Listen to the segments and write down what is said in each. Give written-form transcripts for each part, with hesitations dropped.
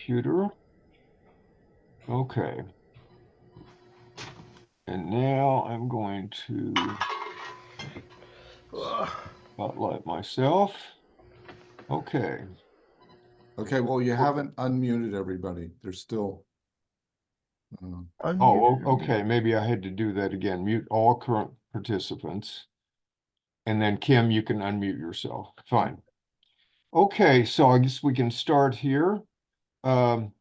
computer. Okay. And now I'm going to spotlight myself. Okay. Okay, well, you haven't unmuted everybody. There's still. Oh, okay. Maybe I had to do that again. Mute all current participants. And then Kim, you can unmute yourself. Fine. Okay, so I guess we can start here. And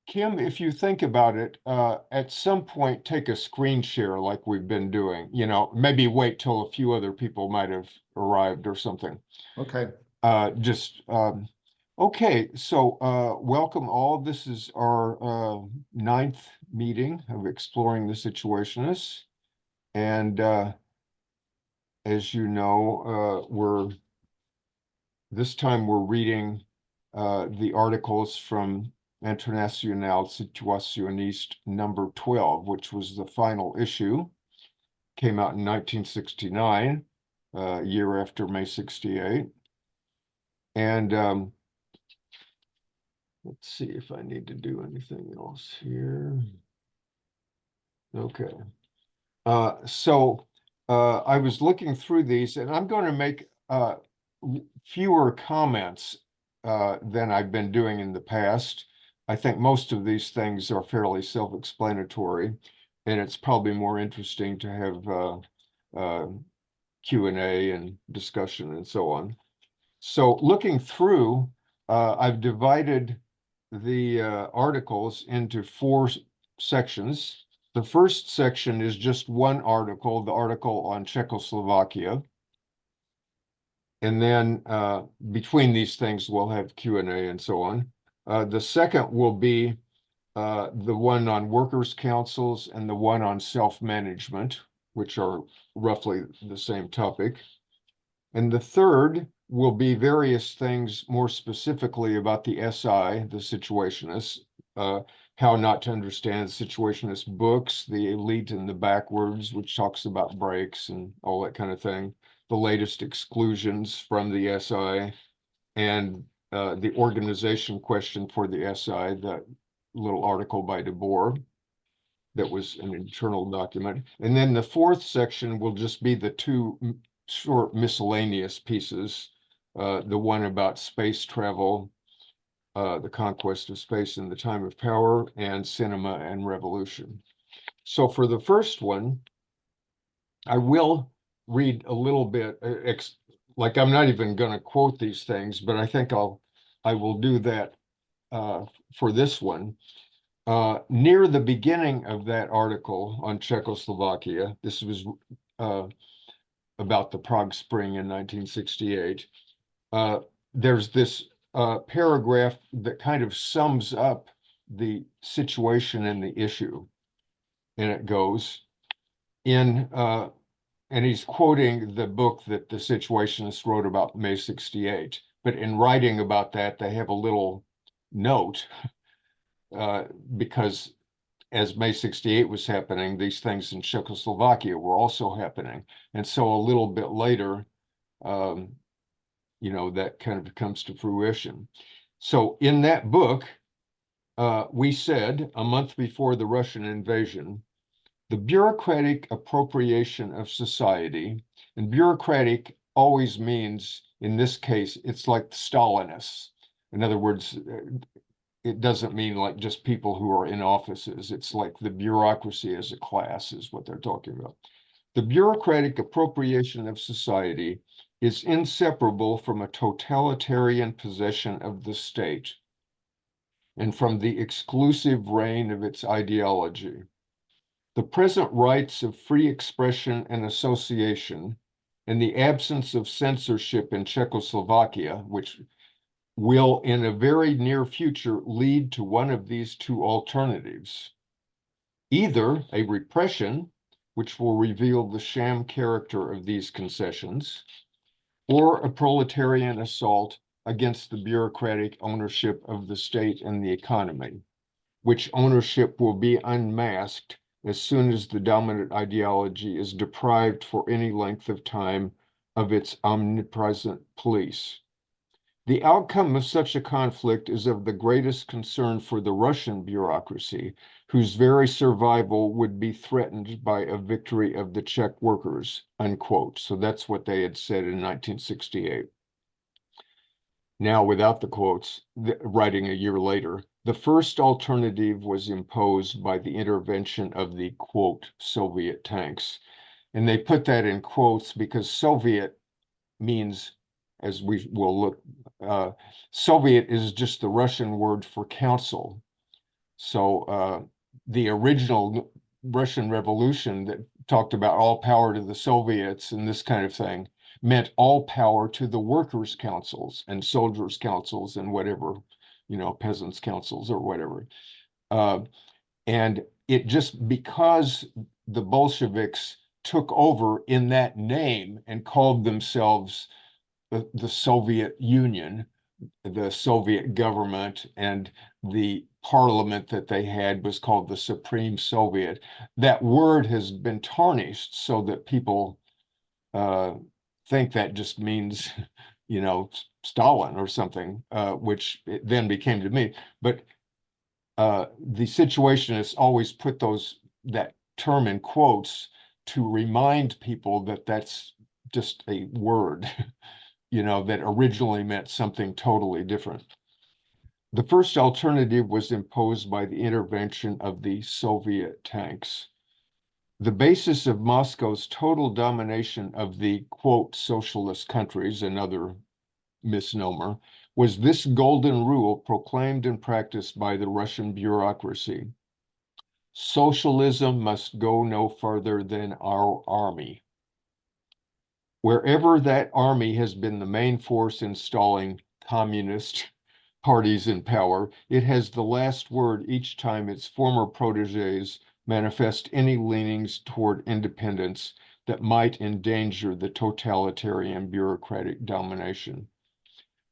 Kim, if you think about it, at some point take a screen share like we've been doing. Maybe wait till a few other people might have arrived or something. Okay. Okay, so welcome all. This is our ninth meeting of Exploring the Situationists. And as you know, this time we're reading the articles from Internationale Situationniste number 12, which was the final issue, came out in 1969, year after May 68. And let's see if I need to do anything else here. Okay. So I was looking through these, and I'm going to make fewer comments than I've been doing in the past. I think most of these things are fairly self-explanatory, and it's probably more interesting to have Q&A and discussion and so on. So looking through, I've divided the articles into four sections. The first section is just one article, the article on Czechoslovakia. And then between these things, we'll have Q&A and so on. The second will be the one on workers' councils and the one on self-management, which are roughly the same topic. And the third will be various things more specifically about the SI, the Situationists, how not to understand Situationist books, the elite and the backwards, which talks about breaks and all that kind of thing, the latest exclusions from the SI, and the organization question for the SI, that little article by Debord that was an internal document. And then the fourth section will just be the two short miscellaneous pieces, the one about space travel, the conquest of space in the time of power, and cinema and revolution. So for the first one, I will read a little bit, like I'm not even going to quote these things, but I think I will do that for this one. Near the beginning of that article on Czechoslovakia, this was about the Prague Spring in 1968, there's this paragraph that kind of sums up the situation and the issue. And it goes and he's quoting the book that the Situationists wrote about May 68. But in writing about that, they have a little note because as May 68 was happening, these things in Czechoslovakia were also happening. And so a little bit later, that kind of comes to fruition. So in that book, we said a month before the Russian invasion, the bureaucratic appropriation of society, and bureaucratic always means, in this case, it's like Stalinists. In other words, it doesn't mean like just people who are in offices. It's like the bureaucracy as a class is what they're talking about. The bureaucratic appropriation of society is inseparable from a totalitarian possession of the state and from the exclusive reign of its ideology. The present rights of free expression and association and the absence of censorship in Czechoslovakia, which will in a very near future lead to one of these two alternatives. Either a repression, which will reveal the sham character of these concessions, or a proletarian assault against the bureaucratic ownership of the state and the economy, which ownership will be unmasked as soon as the dominant ideology is deprived for any length of time of its omnipresent police. The outcome of such a conflict is of the greatest concern for the Russian bureaucracy, whose very survival would be threatened by a victory of the Czech workers, unquote. So that's what they had said in 1968. Now, without the quotes, writing a year later, the first alternative was imposed by the intervention of the, quote, Soviet tanks. And they put that in quotes because Soviet means, as we will look, Soviet is just the Russian word for council. So the original Russian Revolution that talked about all power to the Soviets and this kind of thing meant all power to the workers' councils and soldiers' councils and whatever, peasants' councils or whatever. And it just because the Bolsheviks took over in that name and called themselves the Soviet Union, the Soviet government, and the parliament that they had was called the Supreme Soviet. That word has been tarnished so that people think that just means, Stalin or something, which it then became to me. But the Situationists always put that term in quotes to remind people that that's just a word, that originally meant something totally different. The first alternative was imposed by the intervention of the Soviet tanks. The basis of Moscow's total domination of the, quote, socialist countries, another misnomer, was this golden rule proclaimed and practiced by the Russian bureaucracy. Socialism must go no further than our army. Wherever that army has been the main force installing communist parties in power, it has the last word each time its former proteges manifest any leanings toward independence that might endanger the totalitarian bureaucratic domination.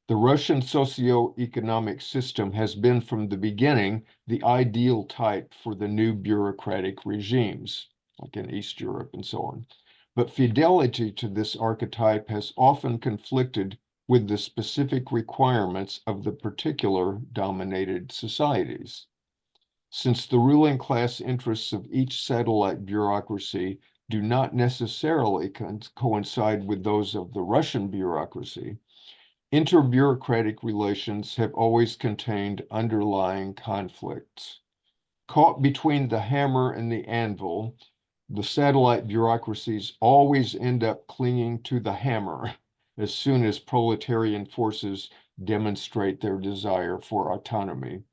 The Russian socio-economic system has been from the beginning the ideal type for the new bureaucratic regimes, like in East Europe and so on. But fidelity to this archetype has often conflicted with the specific requirements of the particular dominated societies. Since the ruling class interests of each satellite bureaucracy do not necessarily coincide with those of the Russian bureaucracy, interbureaucratic relations have always contained underlying conflicts. Caught between the hammer and the anvil, the satellite bureaucracies always end up clinging to the hammer as soon as proletarian forces demonstrate their desire for autonomy.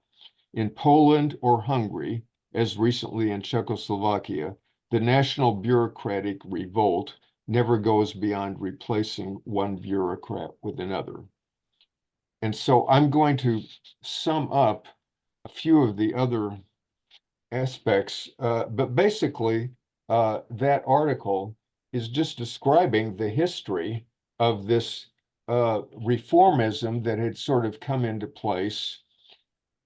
In Poland or Hungary, as recently in Czechoslovakia, the national bureaucratic revolt never goes beyond replacing one bureaucrat with another. And so I'm going to sum up a few of the other aspects, but basically, that article is just describing the history of this reformism that had sort of come into place,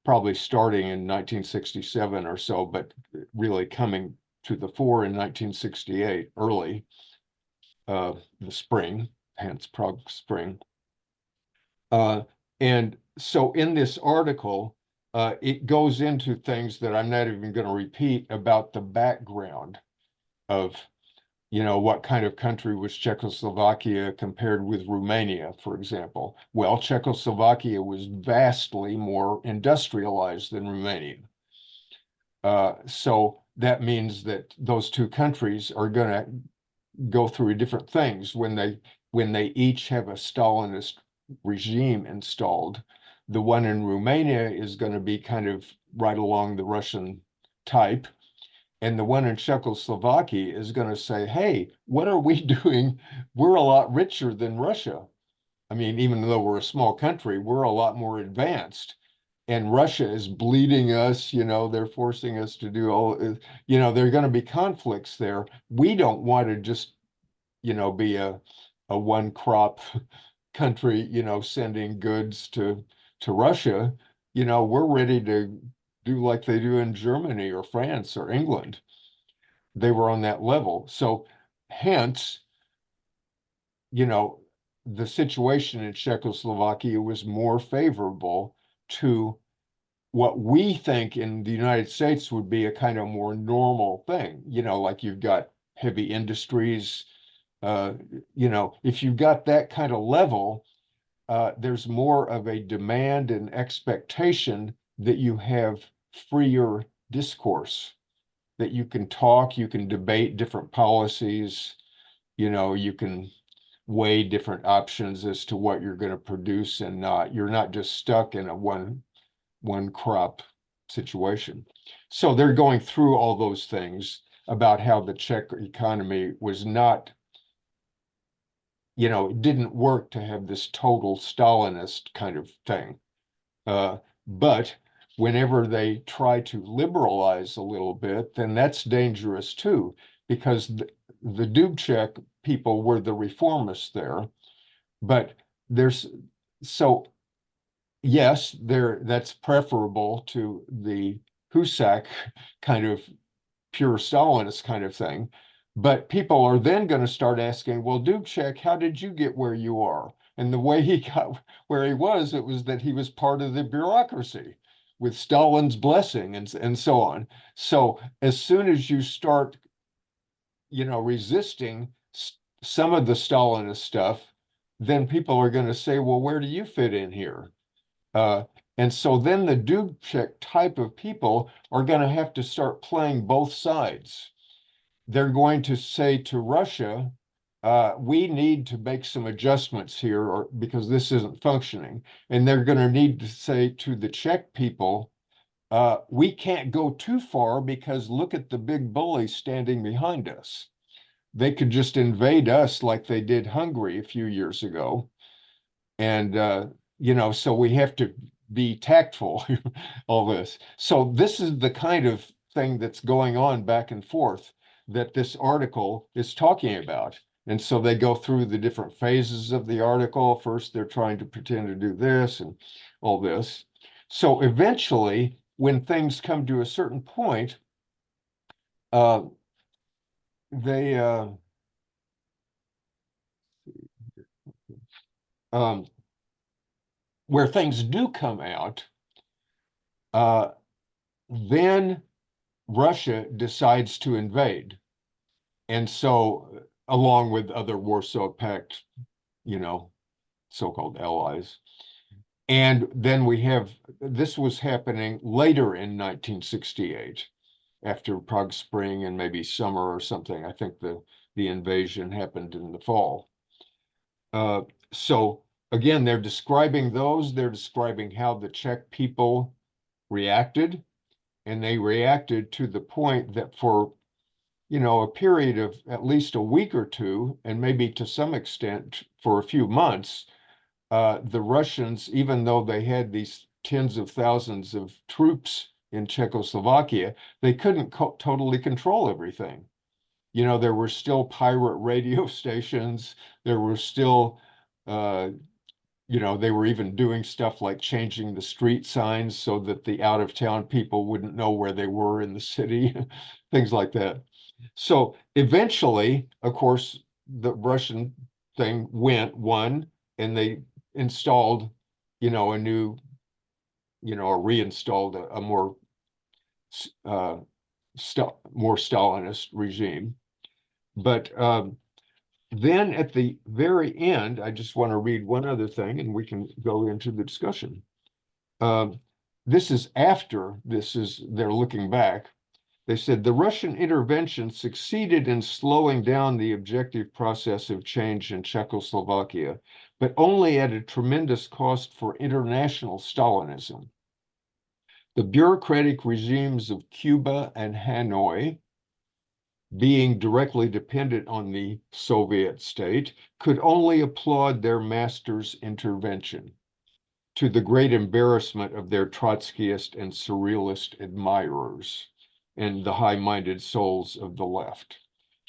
probably starting in 1967 or so, but really coming to the fore in 1968, early, the spring, hence Prague Spring. And so in this article, it goes into things that I'm not even going to repeat about the background of, what kind of country was Czechoslovakia compared with Romania, for example. Well, Czechoslovakia was vastly more industrialized than Romania. So that means that those two countries are going to go through different things when they each have a Stalinist regime installed. The one in Romania is going to be kind of right along the Russian type. And the one in Czechoslovakia is going to say, hey, what are we doing? We're a lot richer than Russia. I mean, even though we're a small country, we're a lot more advanced. And Russia is bleeding us, they're forcing us to do all, there are going to be conflicts there. We don't want to just, be a one crop country, sending goods to Russia. We're ready to do like they do in Germany or France or England. They were on that level. So hence, the situation in Czechoslovakia was more favorable to what we think in the United States would be a kind of more normal thing. Like you've got heavy industries. Uh, if you've got that kind of level, there's more of a demand and expectation that you have freer discourse, that you can talk, you can debate different policies, you can weigh different options as to what you're going to produce and not. You're not just stuck in a one crop situation. So they're going through all those things about how the Czech economy was not, it didn't work to have this total Stalinist kind of thing. But whenever they try to liberalize a little bit, then that's dangerous too, because the Dubček people were the reformists there. But there's so yes, that's preferable to the Husak kind of pure Stalinist kind of thing. But people are then going to start asking, well, Dubček, how did you get where you are? And the way he got where he was, it was that he was part of the bureaucracy with Stalin's blessing and so on. So as soon as you start, resisting some of the Stalinist stuff, then people are going to say, well, where do you fit in here? And so then the Dubček type of people are going to have to start playing both sides. They're going to say to Russia, we need to make some adjustments here because this isn't functioning. And they're going to need to say to the Czech people, we can't go too far because look at the big bully standing behind us. They could just invade us like they did Hungary a few years ago. And, so we have to be tactful, all this. So this is the kind of thing that's going on back and forth that this article is talking about. And so they go through the different phases of the article. First, they're trying to pretend to do this and all this. So eventually, when things come to a certain point, they where things do come out, then Russia decides to invade. And so, along with other Warsaw Pact, so-called allies. And then this was happening later in 1968, after Prague Spring and maybe summer or something. I think the invasion happened in the fall. So again, they're describing how the Czech people reacted, and they reacted to the point that for a period of at least a week or two, and maybe to some extent for a few months, the Russians, even though they had these tens of thousands of troops in Czechoslovakia, they couldn't totally control everything. There were still pirate radio stations. There were still, they were even doing stuff like changing the street signs so that the out-of-town people wouldn't know where they were in the city, things like that. So eventually, of course, the Russian thing won, and they installed, a new, or reinstalled a more Stalinist regime. But then at the very end, I just want to read one other thing, and we can go into the discussion. This is they're looking back. They said the Russian intervention succeeded in slowing down the objective process of change in Czechoslovakia, but only at a tremendous cost for international Stalinism. The bureaucratic regimes of Cuba and Hanoi, being directly dependent on the Soviet state, could only applaud their master's intervention, to the great embarrassment of their Trotskyist and Surrealist admirers and the high-minded souls of the left.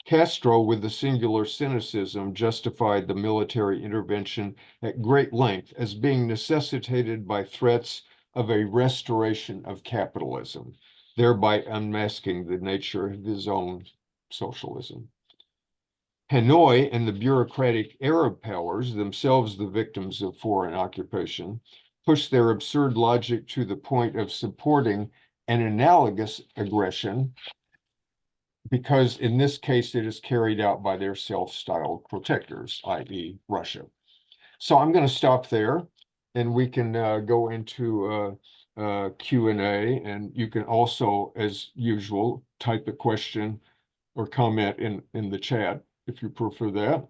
Castro, with a singular cynicism, justified the military intervention at great length as being necessitated by threats of a restoration of capitalism, thereby unmasking the nature of his own socialism. Hanoi and the bureaucratic Arab powers, themselves the victims of foreign occupation, push their absurd logic to the point of supporting an analogous aggression, because in this case it is carried out by their self-styled protectors, i.e. Russia. So I'm going to stop there, and we can go into Q&A, and you can also, as usual, type a question or comment in the chat if you prefer that.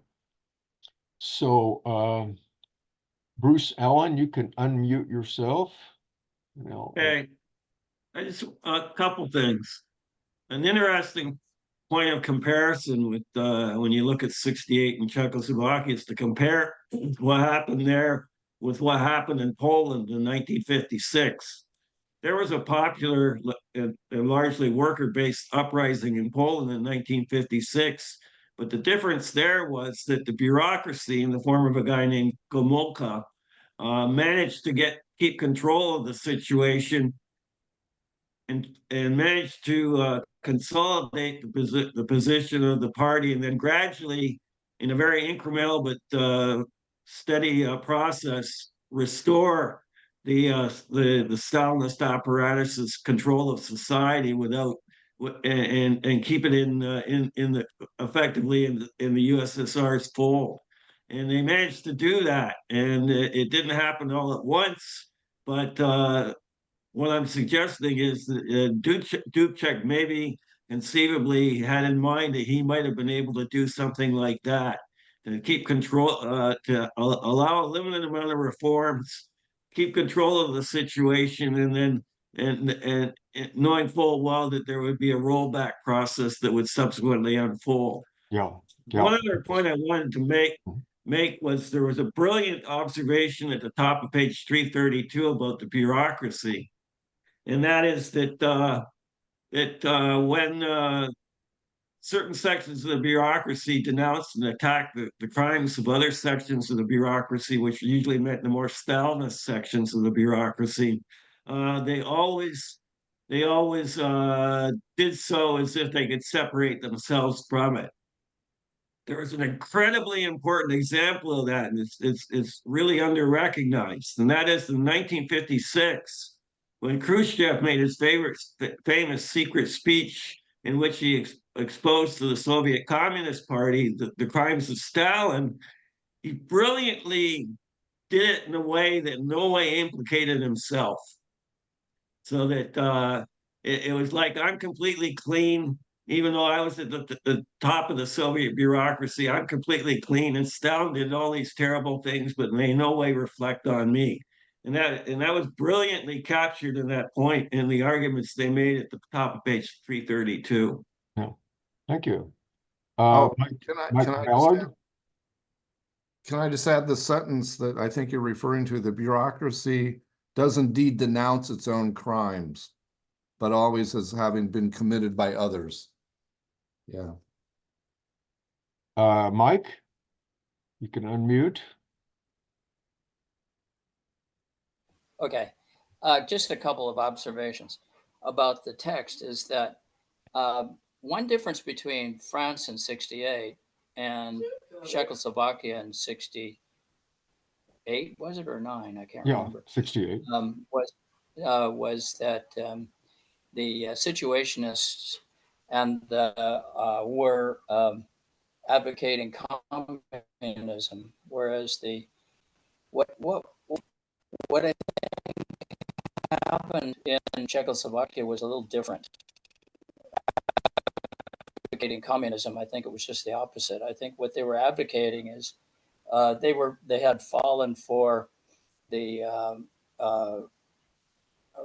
So Bruce Allen, you can unmute yourself. Okay, I just a couple things. An interesting point of comparison with when you look at 68 in Czechoslovakia is to compare what happened there with what happened in Poland in 1956. There was a popular and largely worker-based uprising in Poland in 1956, but the difference there was that the bureaucracy, in the form of a guy named Gomulka, managed to keep control of the situation and managed to consolidate the position of the party, and then gradually, in a very incremental but steady process, restore the Stalinist apparatus's control of society without and keep it in the effectively in the USSR's fold. And they managed to do that, and it didn't happen all at once, but what I'm suggesting is that Dubček maybe conceivably had in mind that he might have been able to do something like that, to keep control, to allow a limited amount of reforms, keep control of the situation, and then and knowing full well that there would be a rollback process that would subsequently unfold. Yeah. One other point I wanted to make was there was a brilliant observation at the top of page 332 about the bureaucracy, and that is that when certain sections of the bureaucracy denounced and attacked the crimes of other sections of the bureaucracy, which usually meant the more Stalinist sections of the bureaucracy, they always did so as if they could separate themselves from it. There was an incredibly important example of that, and it's really under-recognized, and that is in 1956, when Khrushchev made his famous secret speech in which he exposed to the Soviet Communist Party the crimes of Stalin. He brilliantly did it in a way that in no way implicated himself, so that it was like, I'm completely clean. Even though I was at the top of the Soviet bureaucracy, I'm completely clean. And Stalin did all these terrible things, but may in no way reflect on me. And that was brilliantly captured in that point in the arguments they made at the top of page 332. Yeah. Thank you. Can Mike I Ballard? can I just add the sentence that I think you're referring to? The bureaucracy does indeed denounce its own crimes, but always as having been committed by others. Yeah. Mike, you can unmute. Okay, just a couple of observations about the text is that one difference between France in 68 and Czechoslovakia in 68, was it, or 9? I can't remember. 68. Was that the Situationists and were advocating communism, whereas what I think happened in Czechoslovakia was a little different. Advocating communism, I think it was just the opposite. I think what they were advocating is they had fallen for the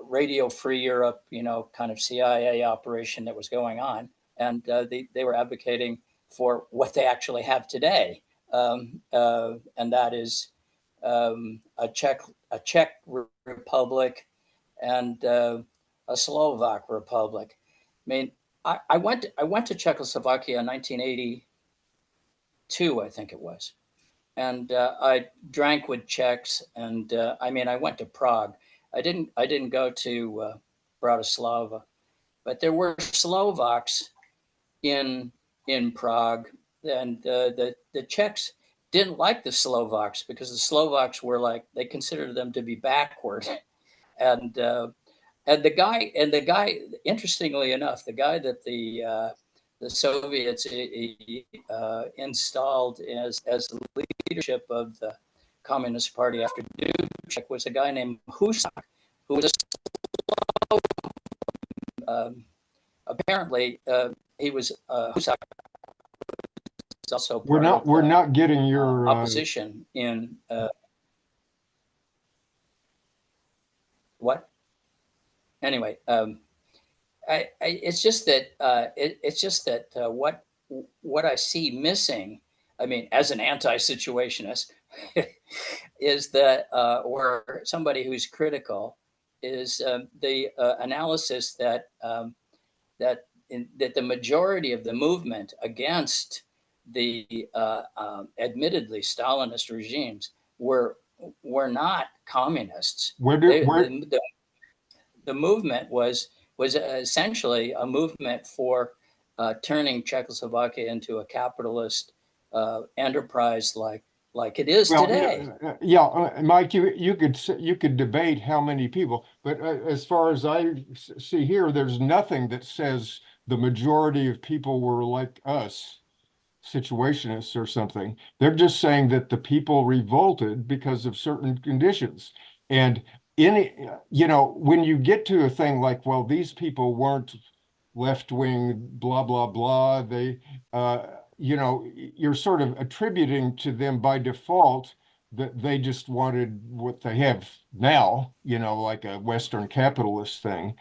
Radio Free Europe, kind of CIA operation that was going on, and they were advocating for what they actually have today, and that is a Czech republic and a Slovak republic. I mean, I went to Czechoslovakia in 1982, I think it was, and I drank with Czechs, and I went to Prague. I didn't go to Bratislava, but there were Slovaks in Prague the Czechs didn't like the Slovaks because the Slovaks were like, they considered them to be backward. And the guy, interestingly enough, the guy that the Soviets installed as leadership of the Communist Party after Dubček was a guy named Husak, who was apparently he was Husak was also we're not getting your opposition in what? Anyway, it's just that what I see missing. I mean, as an anti-situationist, is that or somebody who's critical, is the analysis that that the majority of the movement against the admittedly Stalinist regimes were not communists. The movement was essentially a movement for turning Czechoslovakia into a capitalist enterprise like it is today. Mike, you could debate how many people, but as far as I see here, there's nothing that says the majority of people were like us, situationists or something. They're just saying that the people revolted because of certain conditions. And when you get to a thing like, well, these people weren't left-wing, blah, blah, blah, they, you're sort of attributing to them by default that they just wanted what they have now, like a Western capitalist thing.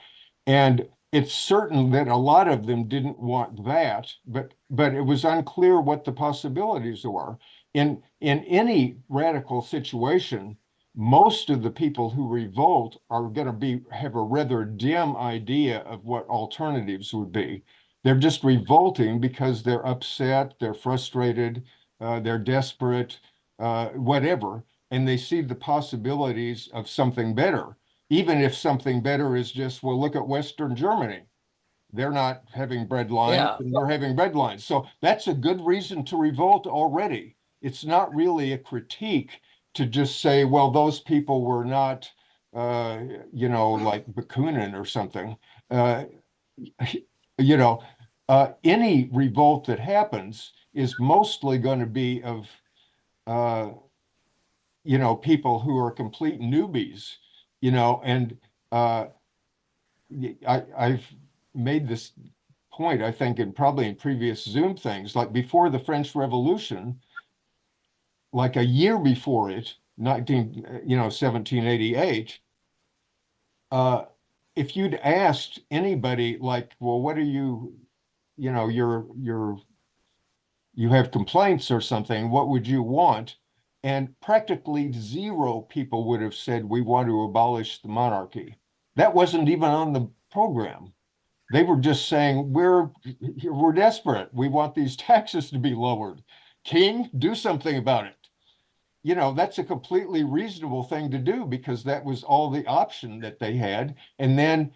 And it's certain that a lot of them didn't want that, but it was unclear what the possibilities were. In any radical situation, most of the people who revolt are going to have a rather dim idea of what alternatives would be. They're just revolting because they're upset, they're frustrated, they're desperate, whatever, and they see the possibilities of something better. Even if something better is just, well, look at Western Germany. They're not having bread lines, and we're having bread lines. So that's a good reason to revolt already. It's not really a critique to just say, well, those people were not, like Bakunin or something. Any revolt that happens is mostly going to be of, people who are complete newbies, and I've made this point, I think, probably in previous Zoom things, like before the French Revolution, like a year before it, 1788, if you'd asked anybody like, well, what are you have complaints or something, what would you want? And practically zero people would have said, we want to abolish the monarchy. That wasn't even on the program. They were just saying, we're desperate. We want these taxes to be lowered. King, do something about it. That's a completely reasonable thing to do because that was all the option that they had. And then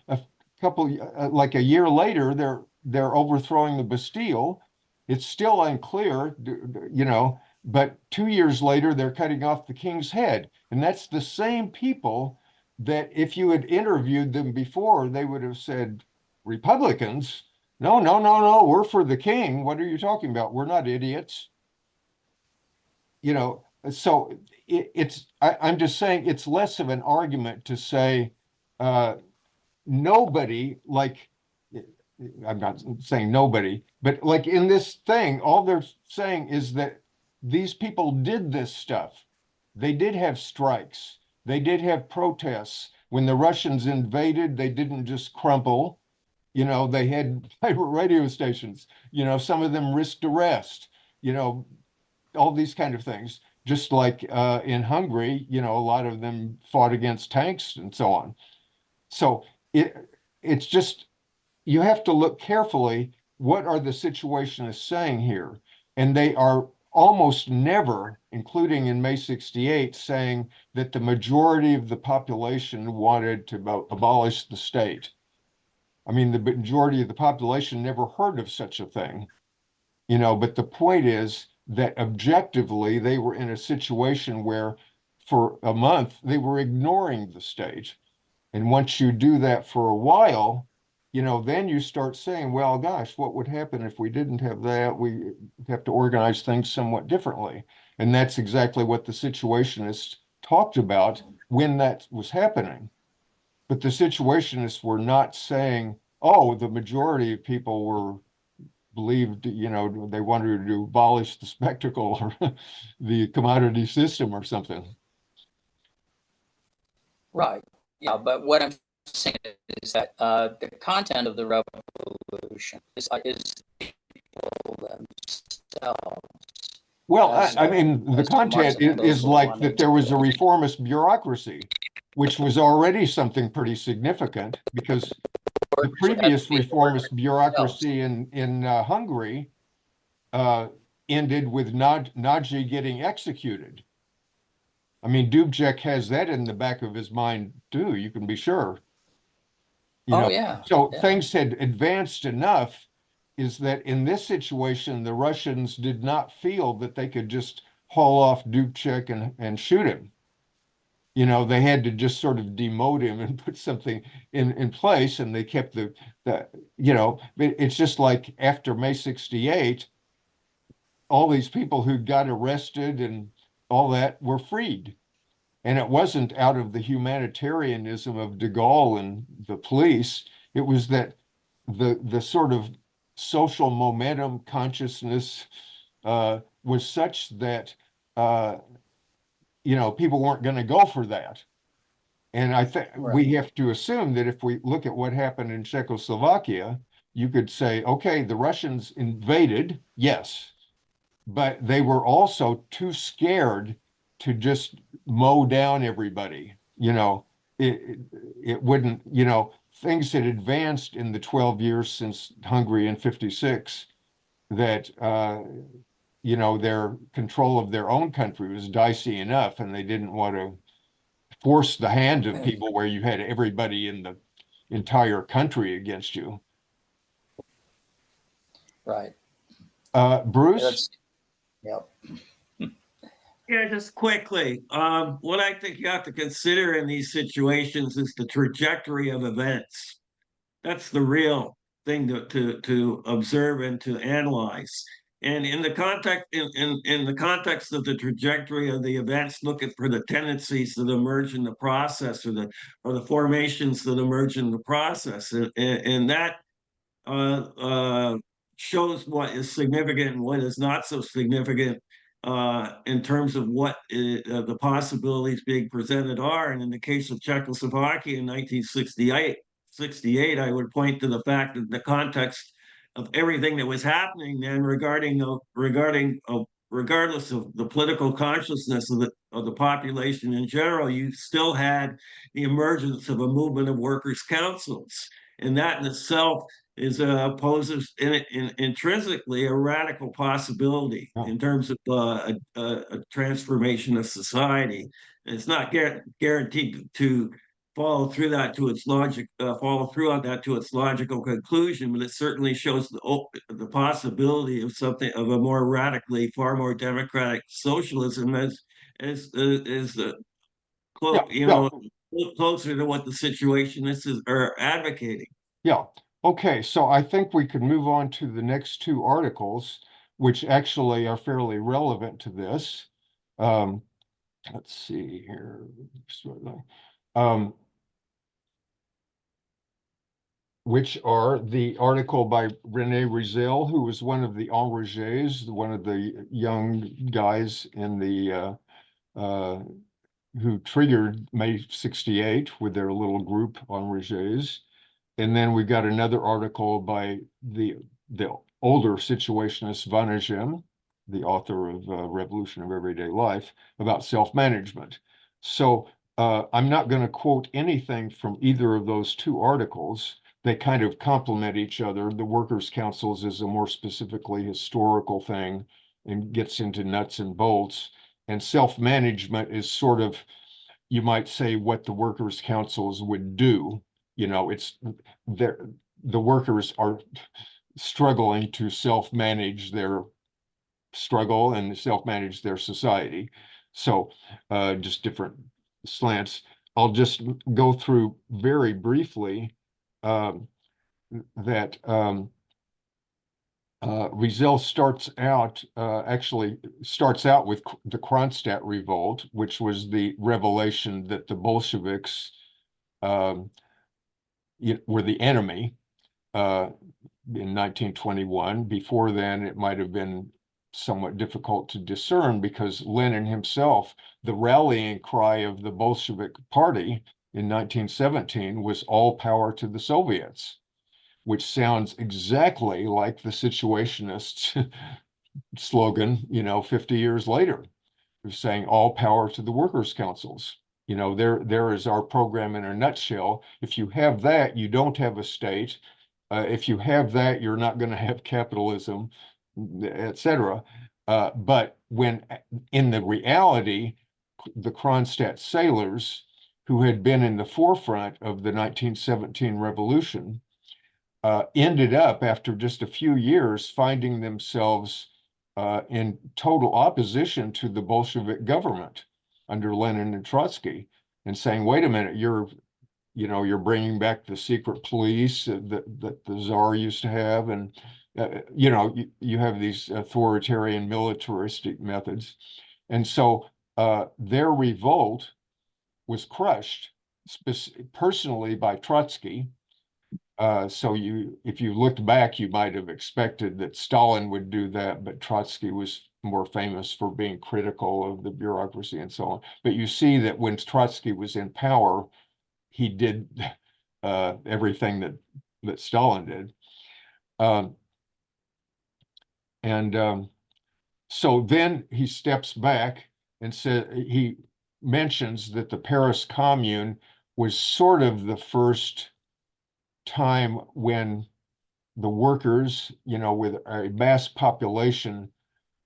like a year later, they're overthrowing the Bastille. It's still unclear, but 2 years later, they're cutting off the king's head. And that's the same people that if you had interviewed them before, they would have said, Republicans? No, we're for the king. What are you talking about? We're not idiots. So I'm just saying it's less of an argument to say nobody, like, I'm not saying nobody, but like in this thing, all they're saying is that these people did this stuff. They did have strikes. They did have protests. When the Russians invaded, they didn't just crumple. They had private radio stations. Some of them risked arrest. All these kind of things. Just like in Hungary, a lot of them fought against tanks and so on. So it's just, you have to look carefully, what are the Situationists saying here? And they are almost never, including in May 68, saying that the majority of the population wanted to abolish the state. I mean, the majority of the population never heard of such a thing. you know, but the point is that objectively they were in a situation where for a month they were ignoring the state. And once you do that for a while, you know, then you start saying, well, gosh, what would happen if we didn't have that? We have to organize things somewhat differently. And that's exactly what the Situationists talked about when that was happening. But the Situationists were not saying, oh, the majority of people were believed, you know, they wanted to abolish the spectacle or the commodity system or something. Right. Yeah, but what I'm saying is that the content of the revolution is people themselves. Well, As, I mean, the as content Marx and Engels is would like want that it there to was a be. reformist bureaucracy, which was already something pretty significant because the So that's previous people reformist themselves. bureaucracy in Hungary ended with Nagy getting executed. I mean, Dubček has that in the back of his mind too, you can be sure. You Oh know, yeah. so Yeah. things had advanced enough is that in this situation, the Russians did not feel that they could just haul off Dubček and shoot him. You know, they had to just sort of demote him and put something in place, and they kept the you know, it's just like after May 68, all these people who got arrested and all that were freed. And it wasn't out of the humanitarianism of de Gaulle and the police. It was that the sort of social momentum consciousness was such that you know, people weren't going to go for that. And I think we Right. have to assume that if we look at what happened in Czechoslovakia, you could say, okay, the Russians invaded, yes, but they were also too scared to just mow down everybody. You know, it wouldn't, you know, things had advanced in the 12 years since Hungary in 56 that, you know, their control of their own country was dicey enough and they didn't want to force the hand of people where you had everybody in the entire country against you. Right. Bruce? That's yep. Yeah, just quickly, what I think you have to consider in these situations is the trajectory of events. That's the real thing to observe and to analyze. And in the context in the context of the trajectory of the events, look at for the tendencies that emerge in the process or the formations that emerge in the process, and that uh, uh, shows what is significant and what is not so significant in terms of what the possibilities being presented are. And in the case of Czechoslovakia in 1968, I would point to the fact that the context of everything that was happening then regardless of the political consciousness of the population in general, you still had the emergence of a movement of workers' councils. And that in itself poses intrinsically a radical possibility Oh, in terms of a transformation of society. And it's not guaranteed to follow through on that to its logical conclusion, but it certainly shows the possibility of something of a more radically, far more democratic socialism as yeah, you yeah, know, closer to what the Situationists are advocating. yeah. Okay, so I think we could move on to the next two articles, which actually are fairly relevant to this. Um, let's see here. Um, which are the article by René Rizal, who was one of the Enragés, one of the young guys in the who triggered May 68 with their little group Enragés. And then we got another article by the older situationist Vanagem, the author of Revolution of Everyday Life, about self-management. So I'm not going to quote anything from either of those two articles. They kind of complement each other. The Workers' Councils is a more specifically historical thing and gets into nuts and bolts. And self-management is sort of, you might say, what the Workers' Councils would do. You know, it's the workers are struggling to self-manage their struggle and self-manage their society. So just different slants. I'll just go through very briefly that Riesel actually starts out with the Kronstadt revolt, which was the revelation that the Bolsheviks were the enemy in 1921. Before then, it might have been somewhat difficult to discern because Lenin himself, the rallying cry of the Bolshevik Party in 1917 was all power to the Soviets, which sounds exactly like the Situationists slogan, 50 years later, saying all power to the workers' councils. There is our program in a nutshell. If you have that, you don't have a state. If you have that, you're not going to have capitalism, etc. But when in the reality, the Kronstadt sailors, who had been in the forefront of the 1917 revolution, ended up, after just a few years, finding themselves in total opposition to the Bolshevik government under Lenin and Trotsky, and saying, wait a minute, you're bringing back the secret police that the Tsar used to have, and you have these authoritarian militaristic methods. And so their revolt was crushed personally by Trotsky. So if you looked back, you might have expected that Stalin would do that, but Trotsky was more famous for being critical of the bureaucracy and so on. But you see that when Trotsky was in power, he did everything that Stalin did. So then he steps back and he mentions that the Paris Commune was sort of the first time when the workers, with a mass population,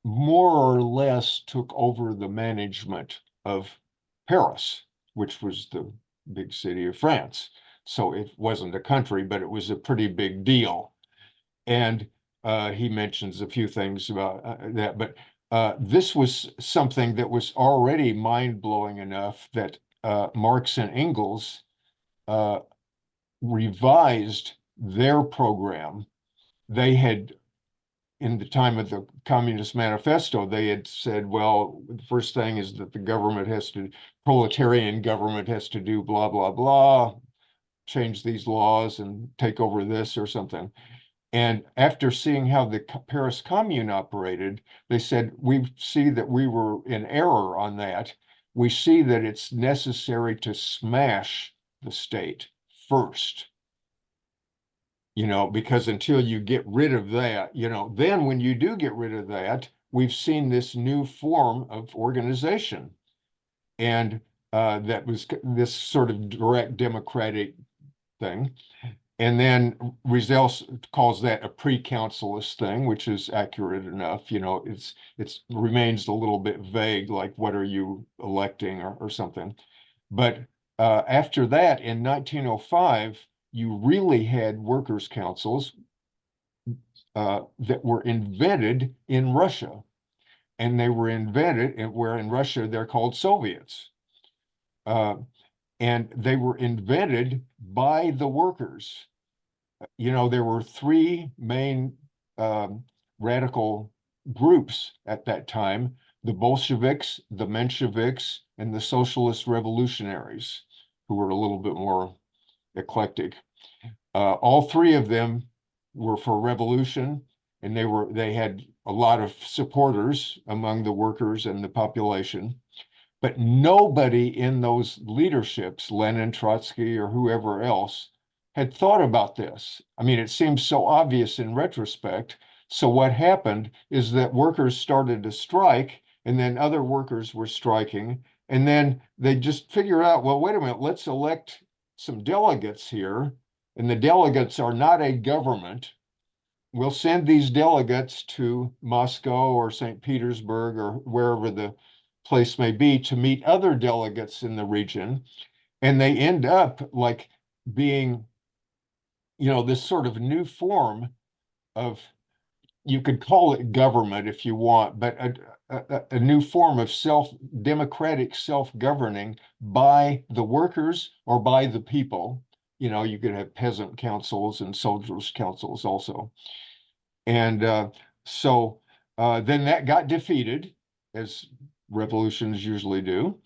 more or less took over the management of Paris, which was the big city of France. So it wasn't a country, but it was a pretty big deal. And he mentions a few things about that, but this was something that was already mind-blowing enough that Marx and Engels revised their program. They had, in the time of the Communist Manifesto, they had said, well, the first thing is that the proletarian government has to do blah, blah, blah, change these laws and take over this or something. And after seeing how the Paris Commune operated, they said, we see that we were in error on that. We see that it's necessary to smash the state first. Because until you get rid of that, then when you do get rid of that, we've seen this new form of organization. And that was this sort of direct democratic thing. And then Riesel calls that a pre-councilist thing, which is accurate enough. It remains a little bit vague, like what are you electing or something. But after that, in 1905, you really had workers' councils that were invented in Russia. And they were invented where in Russia they're called Soviets. And they were invented by the workers. There were three main radical groups at that time: the Bolsheviks, the Mensheviks, and the Socialist Revolutionaries, who were a little bit more eclectic. All three of them were for revolution, and they had a lot of supporters among the workers and the population. But nobody in those leaderships, Lenin, Trotsky, or whoever else, had thought about this. I mean, it seems so obvious in retrospect. So what happened is that workers started to strike, and then other workers were striking, and then they just figured out, well, wait a minute, let's elect some delegates here, and the delegates are not a government. We'll send these delegates to Moscow or St. Petersburg or wherever the place may be to meet other delegates in the region. And they end up like being, this sort of new form of, you could call it government if you want, but a new form of democratic self-governing by the workers or by the people. You know, you could have peasant councils and soldiers' councils also. And so then that got defeated, as revolutions usually do.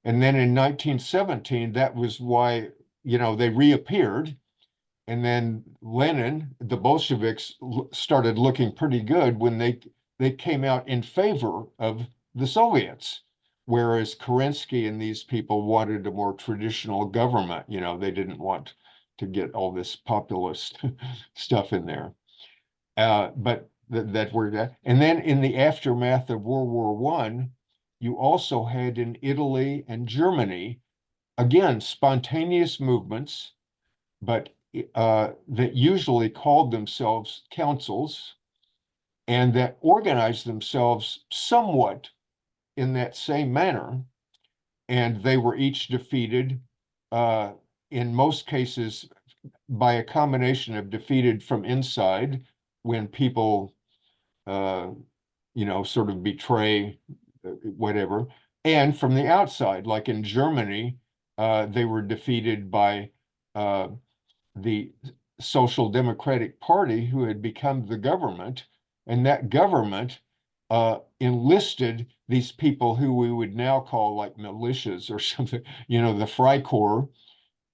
And then in 1917, that was why, you know, they reappeared. And then Lenin, the Bolsheviks started looking pretty good when they came out in favor of the Soviets, whereas Kerensky and these people wanted a more traditional government. You know, they didn't want to get all this populist stuff in there. But that were that. And then in the aftermath of World War I, you also had in Italy and Germany, again, spontaneous movements, but that usually called themselves councils and that organized themselves somewhat in that same manner. And they were each defeated, in most cases, by a combination of defeated from inside when people, you know, sort of betray whatever, and from the outside, like in Germany, they were defeated by the Social Democratic Party, who had become the government, and that government enlisted these people who we would now call like militias or something, you know, the Freikorps,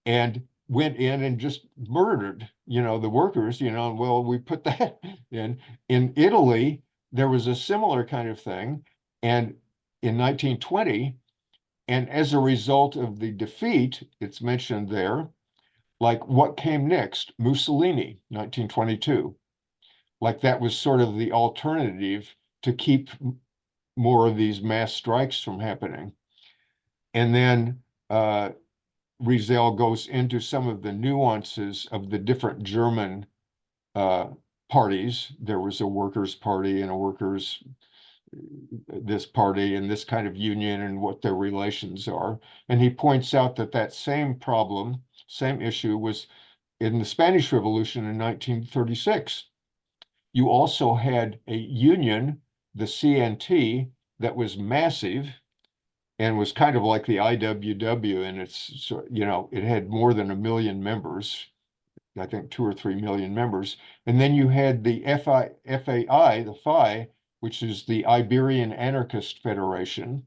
and went in and just murdered, you know, the workers, you know, and well, we put that in. In Italy, there was a similar kind of thing, and in 1920, and as a result of the defeat, it's mentioned there, like what came next? Mussolini, 1922. Like that was sort of the alternative to keep more of these mass strikes from happening. And then Riesel goes into some of the nuances of the different German parties. There was a workers' party and a workers' this party and this kind of union and what their relations are. And he points out that that same problem, same issue was in the Spanish Revolution in 1936. You also had a union, the CNT, that was massive and was kind of like the IWW, and it's, you know, it had more than 1 million members, I think 2 or 3 million members. And then you had the FAI, the FI, which is the Iberian Anarchist Federation.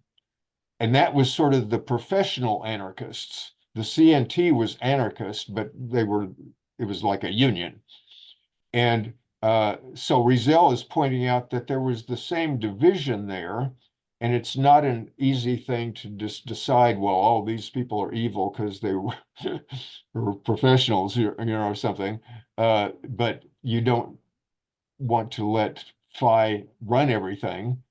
And that was sort of the professional anarchists. The CNT was anarchist, but it was like a union. And so Riesel is pointing out that there was the same division there, and it's not an easy thing to just decide, well, oh, these people are evil because they were professionals, you know, or something. But you don't want to let Phi run everything.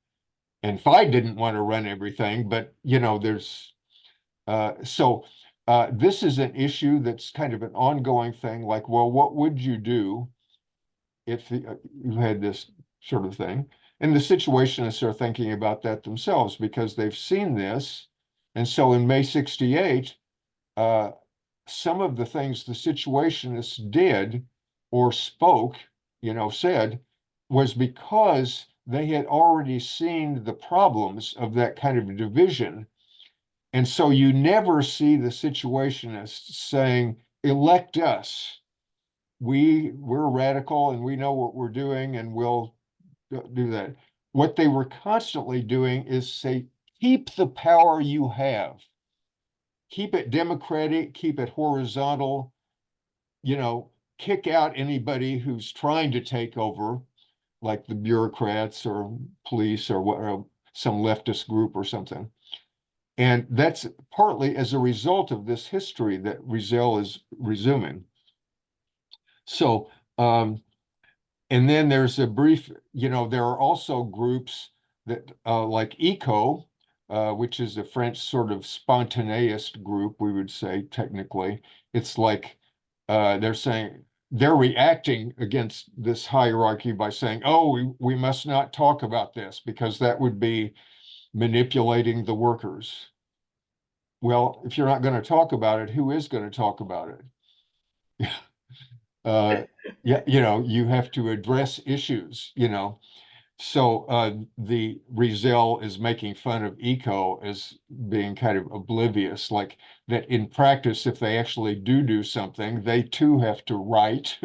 And Phi didn't want to run everything, but, you know, there's, this is an issue that's kind of an ongoing thing, like, well, what would you do if you had this sort of thing? And the Situationists are thinking about that themselves because they've seen this. And so in May 68, some of the things the Situationists did or spoke, you know, said, was because they had already seen the problems of that kind of division. And so you never see the Situationists saying, elect us. We're radical and we know what we're doing and we'll do that. What they were constantly doing is say, keep the power you have. Keep it democratic, keep it horizontal, you know, kick out anybody who's trying to take over, like the bureaucrats or police or some leftist group or something. And that's partly as a result of this history that Riesel is resuming. So, and then there's a brief, you know, there are also groups that like ECO, which is a French sort of spontaneist group, we would say technically. It's like they're saying, they're reacting against this hierarchy by saying, oh, we must not talk about this because that would be manipulating the workers. Well, if you're not going to talk about it, who is going to talk about it? Yeah, you have to address issues, So the Rizal is making fun of eco as being kind of oblivious, like that in practice, if they actually do something, they too have to write,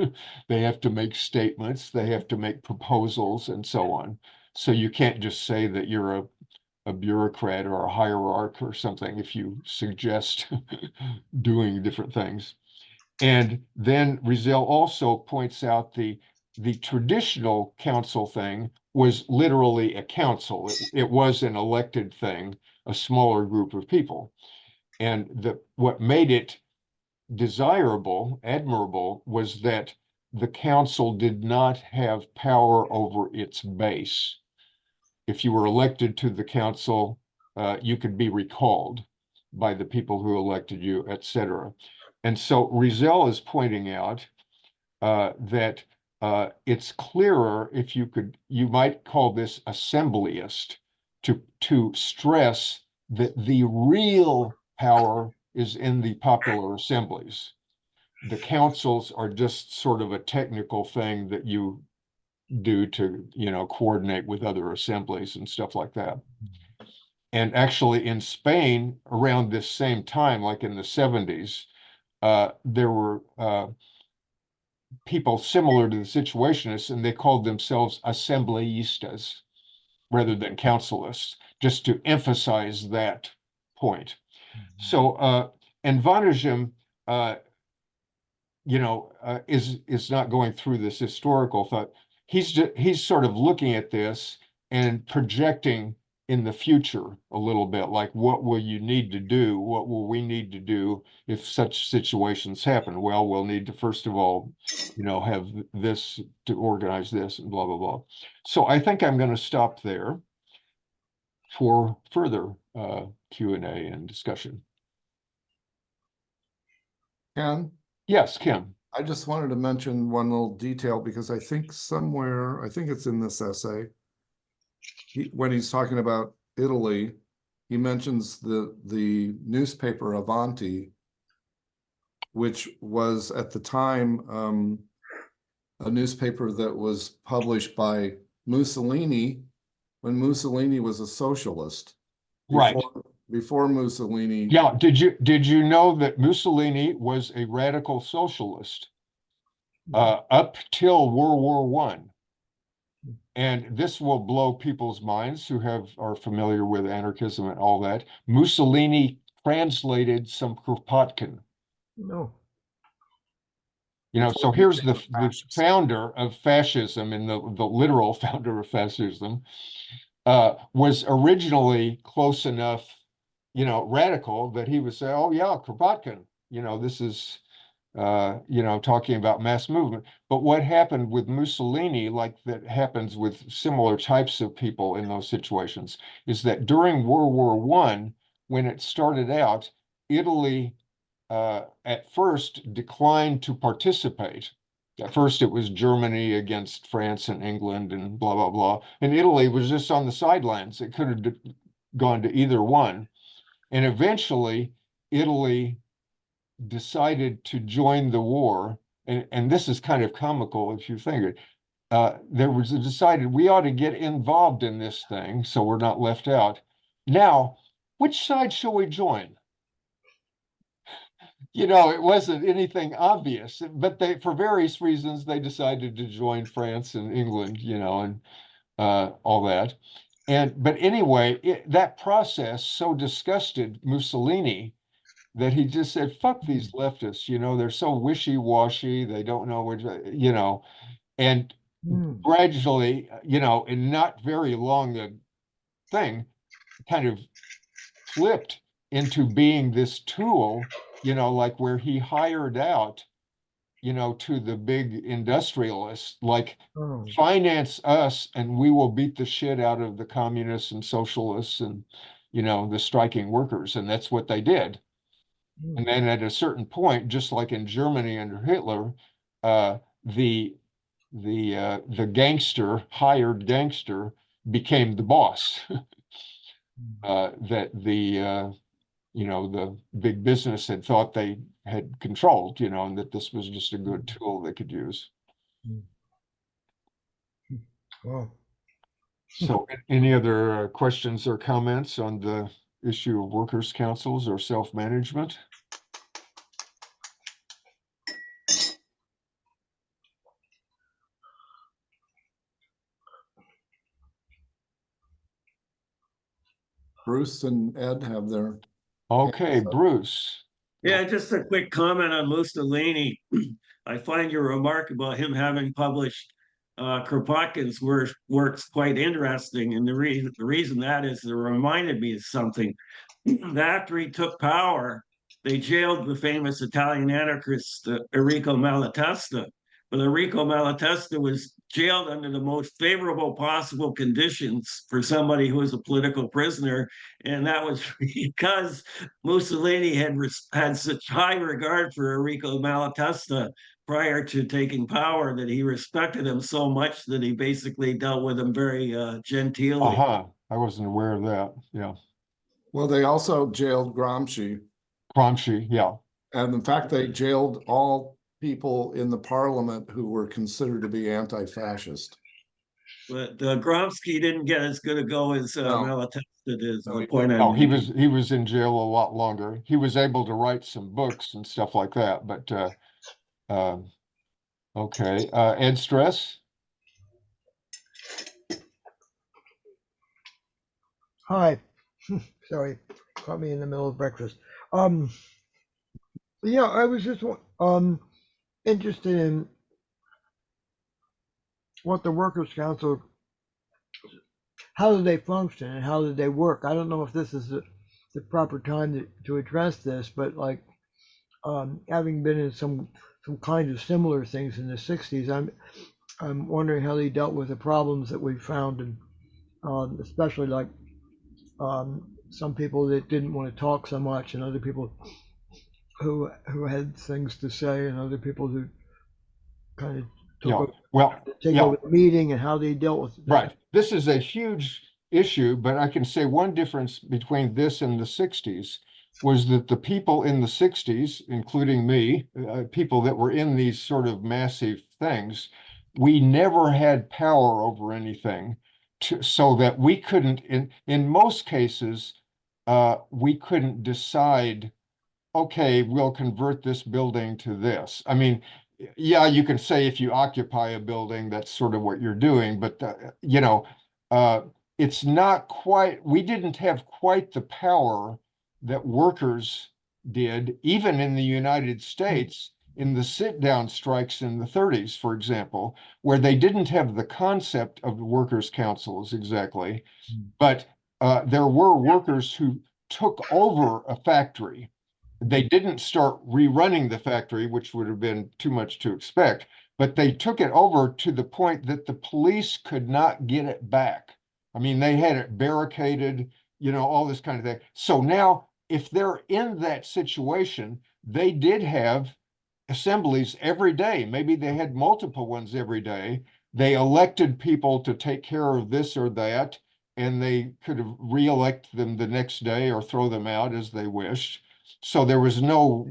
they have to make statements, they have to make proposals and so on. So you can't just say that you're a bureaucrat or a hierarch or something if you suggest doing different things. And then Rizal also points out the traditional council thing was literally a council. It was an elected thing, a smaller group of people. And what made it desirable, admirable, was that the council did not have power over its base. If you were elected to the council, you could be recalled by the people who elected you, etc. And so Rizal is pointing out that it's clearer if you might call this assemblyist to stress that the real power is in the popular assemblies. The councils are just sort of a technical thing that you do to, coordinate with other assemblies and stuff like that. And actually in Spain, around this same time, like in the 70s, there were people similar to the Situationists, and they called themselves assembleístas rather than councilists, just to emphasize that point. So, and Vanagem, is not going through this historical thought. He's sort of looking at this and projecting in the future a little bit, like what will you need to do? What will we need to do if such situations happen? Well, we'll need to first of all, have this to organize this and blah blah blah. So I think I'm going to stop there for further Q&A and discussion. Ken, Yes, Kim. I just wanted to mention one little detail because I think somewhere, I think it's in this essay, when he's talking about Italy, he mentions the newspaper Avanti, which was at the time a newspaper that was published by Mussolini when Mussolini was a socialist. Right. Before Mussolini. Yeah. Did you know that Mussolini was a radical socialist up till World War One? And this will blow people's minds who are familiar with anarchism and all that. Mussolini translated some Kropotkin. No. So here's the founder of fascism, and the literal founder of fascism was originally close enough, radical that he would say, oh yeah, Kropotkin, this is, talking about mass movement. But what happened with Mussolini, like that happens with similar types of people in those situations, is that during World War I, when it started out, Italy at first declined to participate. At first, it was Germany against France and England and blah, blah, blah. And Italy was just on the sidelines. It could have gone to either one. And eventually, Italy decided to join the war. And this is kind of comical if you think it. There was decided we ought to get involved in this thing so we're not left out. Now, which side shall we join? It wasn't anything obvious, but for various reasons, they decided to join France and England, and all that. But anyway, that process so disgusted Mussolini that he just said, fuck these leftists, they're so wishy-washy, they don't know which, and gradually, in not very long thing, kind of flipped into being this tool, like where he hired out, to the big industrialists, like finance us and we will beat the shit out of the communists and socialists and, the striking workers. And that's what they did. And then at a certain point, just like in Germany under Hitler, the hired gangster became the boss. That you know, the big business had thought they had controlled, you know, and that this was just a good tool they could use. Wow. So any other questions or comments on the issue of workers' councils or self-management? Bruce and Ed have their. Okay, Bruce. Yeah, just a quick comment on Mussolini. I find your remark about him having published Kropotkin's works quite interesting. And the reason that is, it reminded me of something. After he took power, they jailed the famous Italian anarchist Enrico Malatesta. But Enrico Malatesta was jailed under the most favorable possible conditions for somebody who was a political prisoner. And that was because Mussolini had such high regard for Enrico Malatesta prior to taking power that he respected him so much that he basically dealt with him very genteelly. I wasn't aware of that. Yeah. Well, they also jailed Gramsci. Gramsci, yeah. And in fact, they jailed all people in the parliament who were considered to be anti-fascist. But Gromsky didn't get as good a go as Malatesta did, is the point No, I'm he making. was in jail a lot longer. He was able to write some books and stuff like that, but okay. Ed Stress? Hi. Sorry, caught me in the middle of breakfast. Yeah, I was just interested in what the Workers' Council, how do they function and how do they work? I don't know if this is the proper time to address this, but like having been in some kind of similar things in the 60s, I'm wondering how they dealt with the problems that we found, and especially like some people that didn't want to talk so much, and other people who had things to say, and other people who kind of take over the meeting, and how they dealt with that. Right. This is a huge issue, but I can say one difference between this and the 60s was that the people in the 60s, including me, people that were in these sort of massive things, we never had power over anything so that we couldn't, in most cases, we couldn't decide, okay, we'll convert this building to this. I mean, yeah, you can say if you occupy a building, that's sort of what you're doing, but you know, it's not quite, we didn't have quite the power that workers did, even in the United States, in the sit-down strikes in the 30s, for example, where they didn't have the concept of the workers' councils exactly, but there were workers who took over a factory. They didn't start rerunning the factory, which would have been too much to expect, but they took it over to the point that the police could not get it back. I mean, they had it barricaded, you know, all this kind of thing. So now, if they're in that situation, they did have assemblies every day. Maybe they had multiple ones every day. They elected people to take care of this or that, and they could have re-elect them the next day or throw them out as they wished. So there was no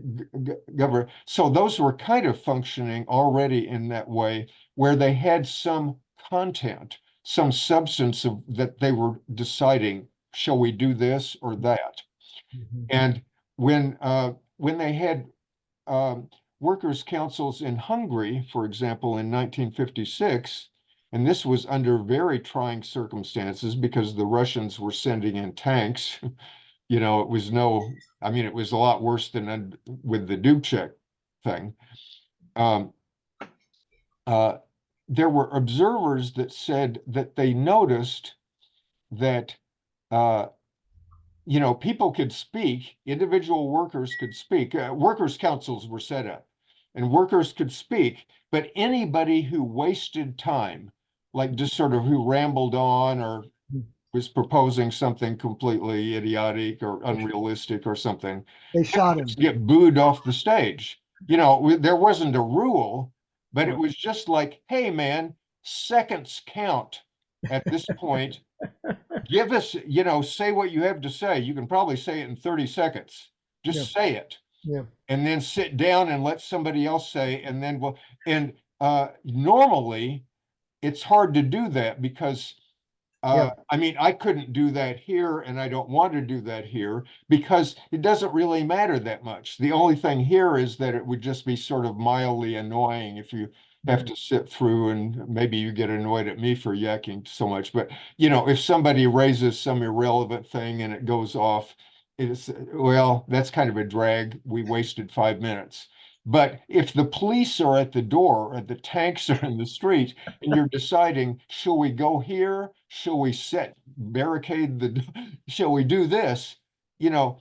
government. So those were kind of functioning already in that way, where they had some content, some substance of that they were deciding, shall we do this or that? And when they had workers' councils in Hungary, for example, in 1956, and this was under very trying circumstances because the Russians were sending in tanks. You know, it was I mean, it was a lot worse than with the Dubček thing. There were observers that said that they noticed that, you know, people could speak, individual workers could speak, workers' councils were set up, and workers could speak, but anybody who wasted time, like just sort of who rambled on or was proposing something completely idiotic or unrealistic or something, They shot him. get booed off the stage. You know, there wasn't a rule, but it was just like, hey, man, seconds count at this point. give us, you know, say what you have to say. You can probably say it in 30 seconds. Just Yeah. say it. Yeah. And then sit down and let somebody else say, and then we'll, and normally it's hard to do that because Yeah. I mean, I couldn't do that here, and I don't want to do that here because it doesn't really matter that much. The only thing here is that it would just be sort of mildly annoying if you have to sit through, and maybe you get annoyed at me for yakking so much. But, you know, if somebody raises some irrelevant thing and it goes off, it's, well, that's kind of a drag. We wasted 5 minutes. But if the police are at the door or the tanks are in the street, and you're deciding, shall we go here? Shall we barricade shall we do this? You know,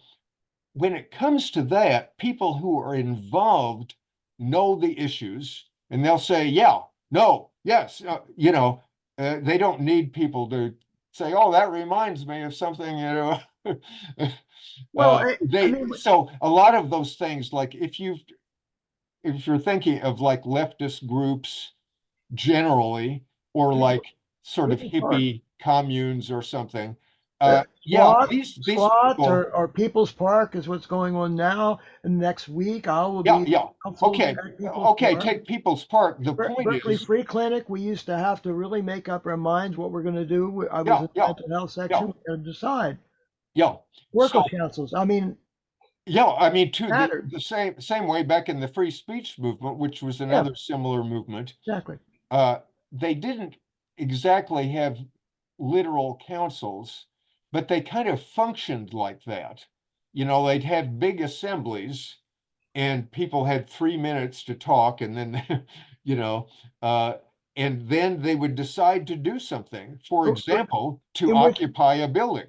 when it comes to that, people who are involved know the issues and they'll say, yeah, no, yes, you know, they don't need people to say, oh, that reminds me of something, you know. Well, I mean, So a lot of those things, like if you're thinking of like leftist groups generally, or like sort of People's Park. hippie communes or something. Yeah, SWAT, these SWAT people, or People's Park is what's going on now. And next week, I will yeah, be yeah. council Okay, at People's okay, Park. take People's Park. The point Berkeley is, Free Clinic, we used to have to really make up our minds what we're going to do. I was yeah, in the yeah, mental health yeah, section. We're going to decide. yeah. So, Workers' councils. I mean, yeah, I mean, to mattered. the same way back in the free speech movement, which was Yeah, another similar movement, exactly. they didn't exactly have literal councils, but they kind of functioned like that. You know, they'd have big assemblies and people had 3 minutes to talk, and then, you know, uh, and then they would decide to do something. For example, to In which occupy a building.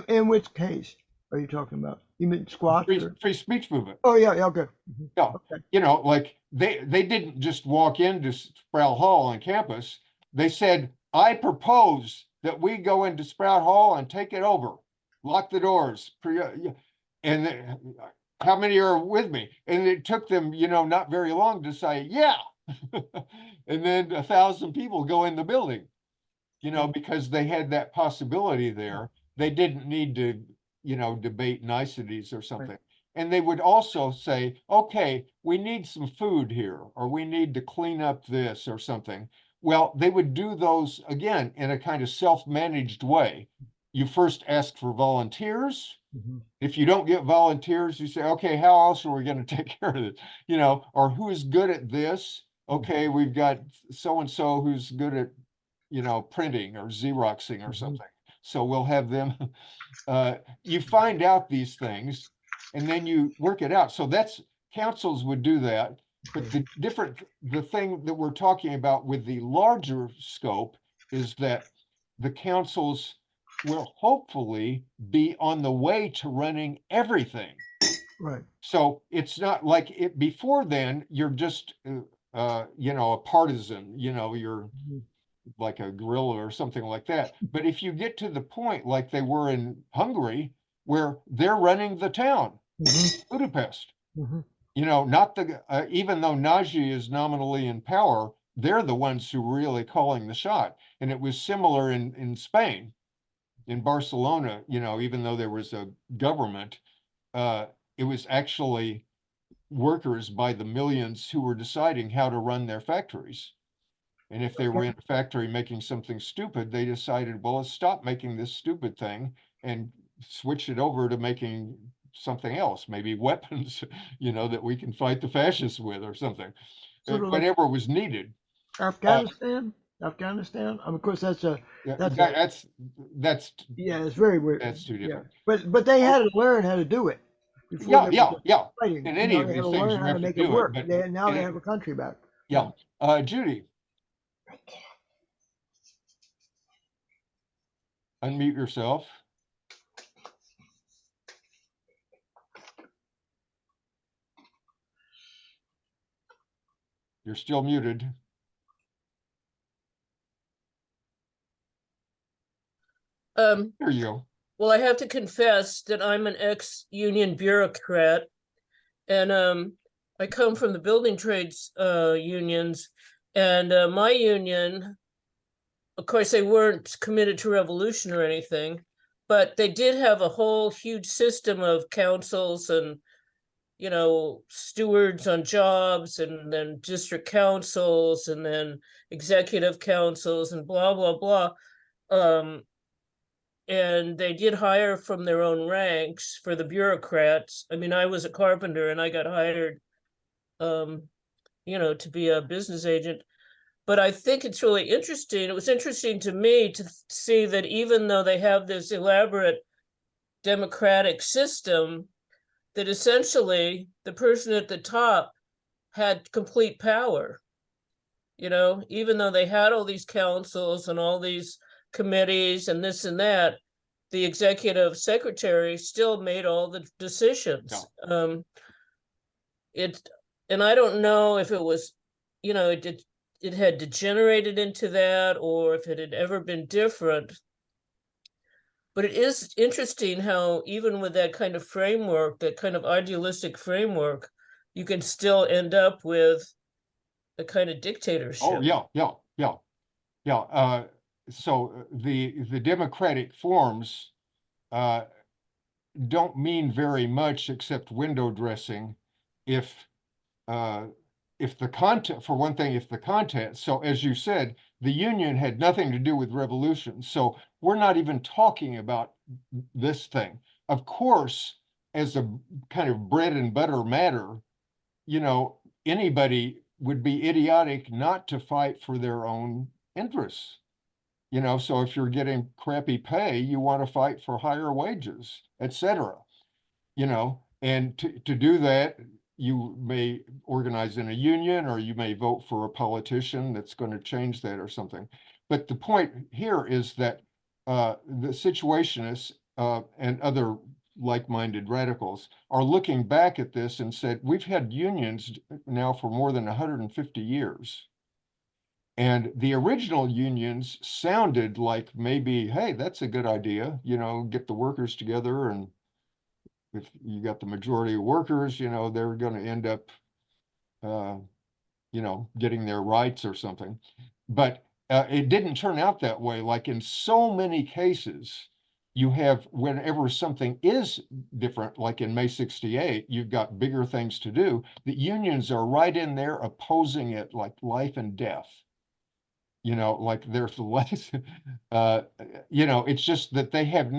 in which case are you talking about? You mean squats or? Free speech movement. Oh yeah, yeah, okay. Yeah, Okay. you know, like they didn't just walk into Sprout Hall on campus. They said, "I propose that we go into Sprout Hall and take it over, lock the doors." And how many are with me? And it took them, you know, not very long to say, "Yeah," and then 1,000 people go in the building, you know, because they had that possibility there. They didn't need to, you know, debate niceties or something. And they would also say, okay, we need some food here, or we need to clean up this or something. Well, they would do those again in a kind of self-managed way. You first ask for volunteers. Mhm. If you don't get volunteers, you say, okay, how else are we going to take care of it? You know, or who's good at this? Okay, we've got so-and-so who's good at, you know, printing or Xeroxing or something. So we'll have them. You find out these things and then you work it out. So that's, councils would do that. But the thing that we're talking about with the larger scope is that the councils will hopefully be on the way to running everything. Right. So it's not like it before then, you're just, you know, a partisan, you know, you're like a guerrilla or something like that. But if you get to the point like they were in Hungary, where they're running the town, Budapest, you know, not even though Nagy is nominally in power, they're the ones who are really calling the shot. And it was similar in Spain, in Barcelona, you know, even though there was a government, it was actually workers by the millions who were deciding how to run their factories. And if they were in a factory making something stupid, they decided, well, let's stop making this stupid thing and switch it over to making something else, maybe weapons, you know, that we can fight the fascists with or something, Sort of like whatever was needed. Afghanistan. Afghanistan. Of course, that's a Yeah, that's a that's yeah. It's very weird. that's too Yeah, different. but they had to learn how to do it before Yeah, they yeah, were yeah. fighting. In You any know, of they had to these things, learn you how to have to make it do it, work. but Now they in have a country back. yeah. Judy, unmute yourself. You're still muted. There you go. Well, I have to confess that I'm an ex-union bureaucrat, and I come from the building trades unions, and my union of course, they weren't committed to revolution or anything, but they did have a whole huge system of councils and, you know, stewards on jobs, and then district councils, and then executive councils, and blah, blah, blah. And they did hire from their own ranks for the bureaucrats. I mean, I was a carpenter and I got hired, you know, to be a business agent. But I think it's really interesting. It was interesting to me to see that even though they have this elaborate democratic system, that essentially the person at the top had complete power. You know, even though they had all these councils and all these committees and this and that, the executive secretary still made all the decisions. Yeah. And I don't know if it was, you know, it had degenerated into that, or if it had ever been different. But it is interesting how even with that kind of framework, that kind of idealistic framework, you can still end up with a kind of dictatorship. Oh, yeah. So the democratic forms don't mean very much except window dressing if the content, for one thing, if the content, so as you said, the Union had nothing to do with revolution. So we're not even talking about this thing. Of course, as a kind of bread and butter matter, you know, anybody would be idiotic not to fight for their own interests. You know, so if you're getting crappy pay, you want to fight for higher wages, etc. You know, and to do that, you may organize in a union, or you may vote for a politician that's going to change that or something. But the point here is that the Situationists and other like-minded radicals are looking back at this and said, we've had unions now for more than 150 years. And the original unions sounded like maybe, hey, that's a good idea, you know, get the workers together, and if you got the majority of workers, you know, they're going to end up, you know, getting their rights or something. But it didn't turn out that way. Like in so many cases, you have, whenever something is different, like in May 68, you've got bigger things to do. The unions are right in there opposing it like life and death. You know, like there's less, you know, it's just that they have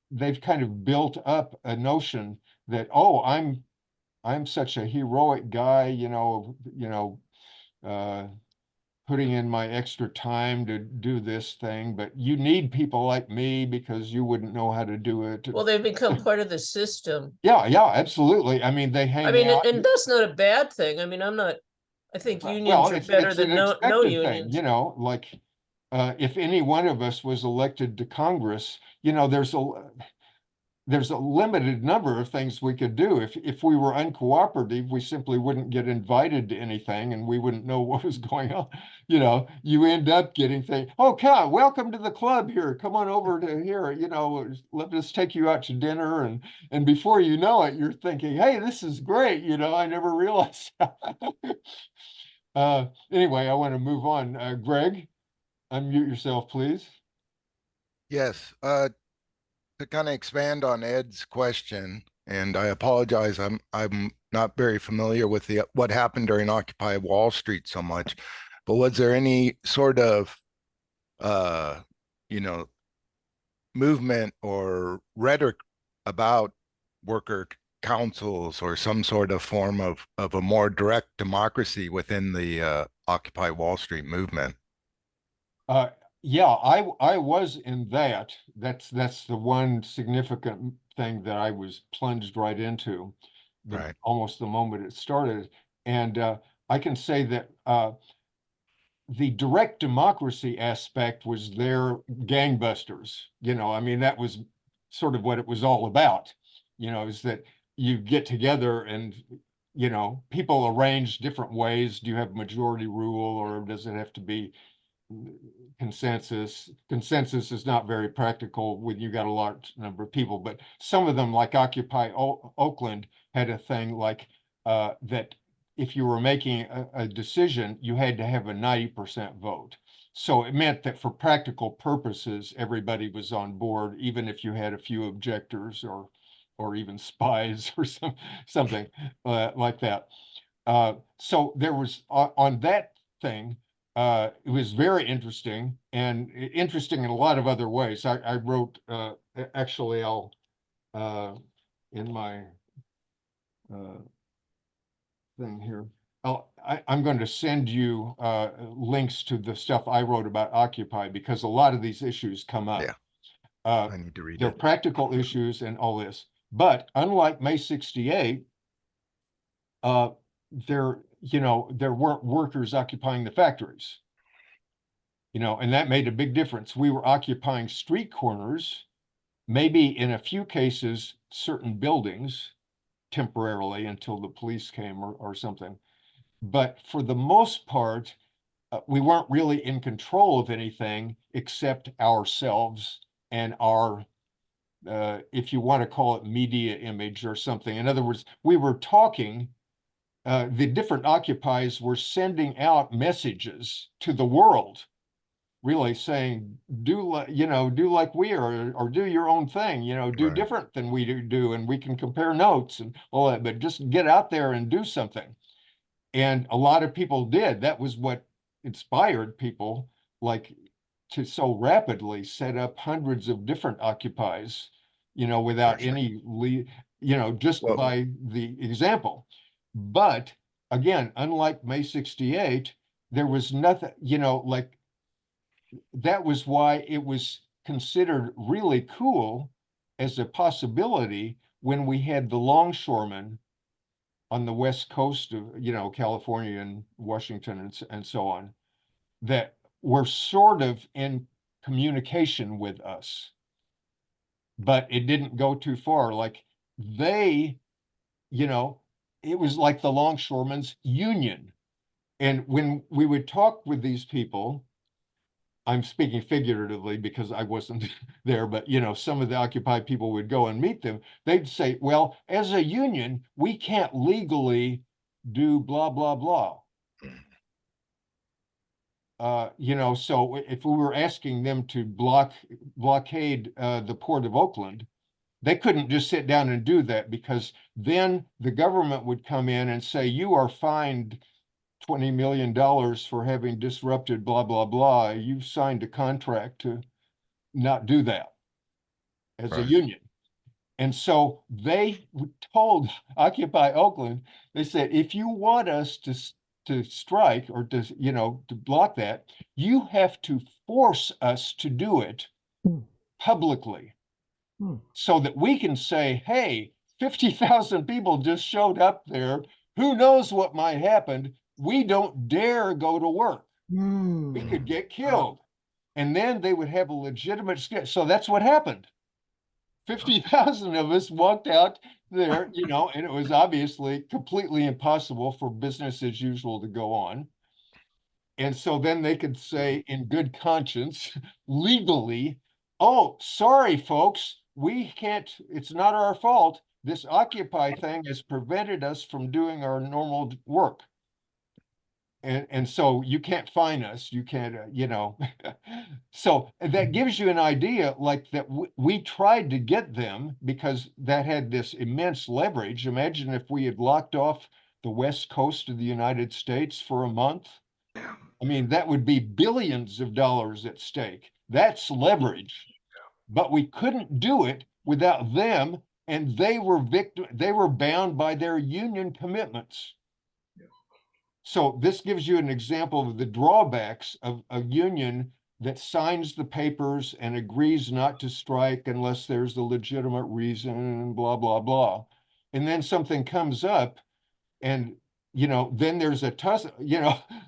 they've kind of built up a notion that, oh, I'm such a heroic guy, putting in my extra time to do this thing, but you need people like me because you wouldn't know how to do it. Well, they've become part of the system. Yeah, absolutely. I mean, they hang I mean, out. and that's not a bad thing. I mean, I think unions Well, are it's better an than no expected unions. thing, you know, like if any one of us was elected to Congress, you know, there's a limited number of things we could do. If we were uncooperative, we simply wouldn't get invited to anything, and we wouldn't know what was going on. You know, you end up getting things, okay, welcome to the club here. Come on over to here, you know, let us take you out to dinner. And before you know it, you're thinking, hey, this is great. You know, I never realized. Anyway, I want to move on. Greg, unmute yourself, please. Yes, to kind of expand on Ed's question, and I apologize, I'm not very familiar with what happened during Occupy Wall Street so much, but was there any sort of you know, movement or rhetoric about worker councils or some sort of form of a more direct democracy within the Occupy Wall Street movement? Yeah, I was in that. That's the one significant thing that I was plunged right into, Right. almost the moment it started. And I can say that the direct democracy aspect was their gangbusters. You know, I mean, that was sort of what it was all about. You know, is that you get together and, you know, people arrange different ways. Do you have majority rule, or does it have to be consensus? Consensus is not very practical when you got a large number of people, but some of them, like Occupy Oakland, had a thing like that if you were making a decision, you had to have a 90% vote. So it meant that for practical purposes, everybody was on board, even if you had a few objectors or even spies or something like that. So there was on that thing, it was very interesting and interesting in a lot of other ways. I wrote, actually, I'll, in my thing here, I'm going to send you links to the stuff I wrote about Occupy, because a lot of these issues come up. Yeah. Uh, I need to read they're it. practical issues and all this. But unlike May 68, there weren't workers occupying the factories. And that made a big difference. We were occupying street corners, maybe in a few cases, certain buildings temporarily until the police came or something. But for the most part, we weren't really in control of anything except ourselves and our, if you want to call it, media image or something. In other words, we were talking, the different occupies were sending out messages to the world, really saying, do like we are, or do your own thing, do Right. different than we do, and we can compare notes and all that, but just get out there and do something. And a lot of people did. That was what inspired people like to so rapidly set up hundreds of different occupies, without Gotcha. any just Well- by the example. But again, unlike May 68, there was nothing, like that was why it was considered really cool as a possibility when we had the longshoremen on the west coast of, California and Washington and so on, that were sort of in communication with us. But it didn't go too far. Like they, it was like the longshoremen's union. And when we would talk with these people, I'm speaking figuratively because I wasn't there, but some of the Occupy people would go and meet them. They'd say, well, as a union, we can't legally do blah, blah, blah. So if we were asking them to blockade the port of Oakland, they couldn't just sit down and do that, because then the government would come in and say, you are fined $20 million for having disrupted blah, blah, blah. You've signed a contract to not do that as a Right. union. And so they told Occupy Oakland, they said, if you want us to strike or to block that, you have to force us to do it publicly, so that we can say, hey, 50,000 people just showed up there. Who knows what might happen? We don't dare go to work. We could get killed. And then they would have a legitimate sketch. So that's what happened. 50,000 of us walked out there, and it was obviously completely impossible for business as usual to go on. And so then they could say in good conscience, legally, oh, sorry, folks, we can't, it's not our fault. This Occupy thing has prevented us from doing our normal work. And so you can't fine us, you can't, so that gives you an idea, like that we tried to get them because that had this immense leverage. Imagine if we had locked off the west coast of the United States for a month. I mean, that would be billions of dollars at stake. That's leverage. But we couldn't do it without them, and they were bound by their union commitments. So this gives you an example of the drawbacks of a union that signs the papers and agrees not to strike unless there's a legitimate reason, blah, blah, blah. And then something comes up and, then there's a tussle,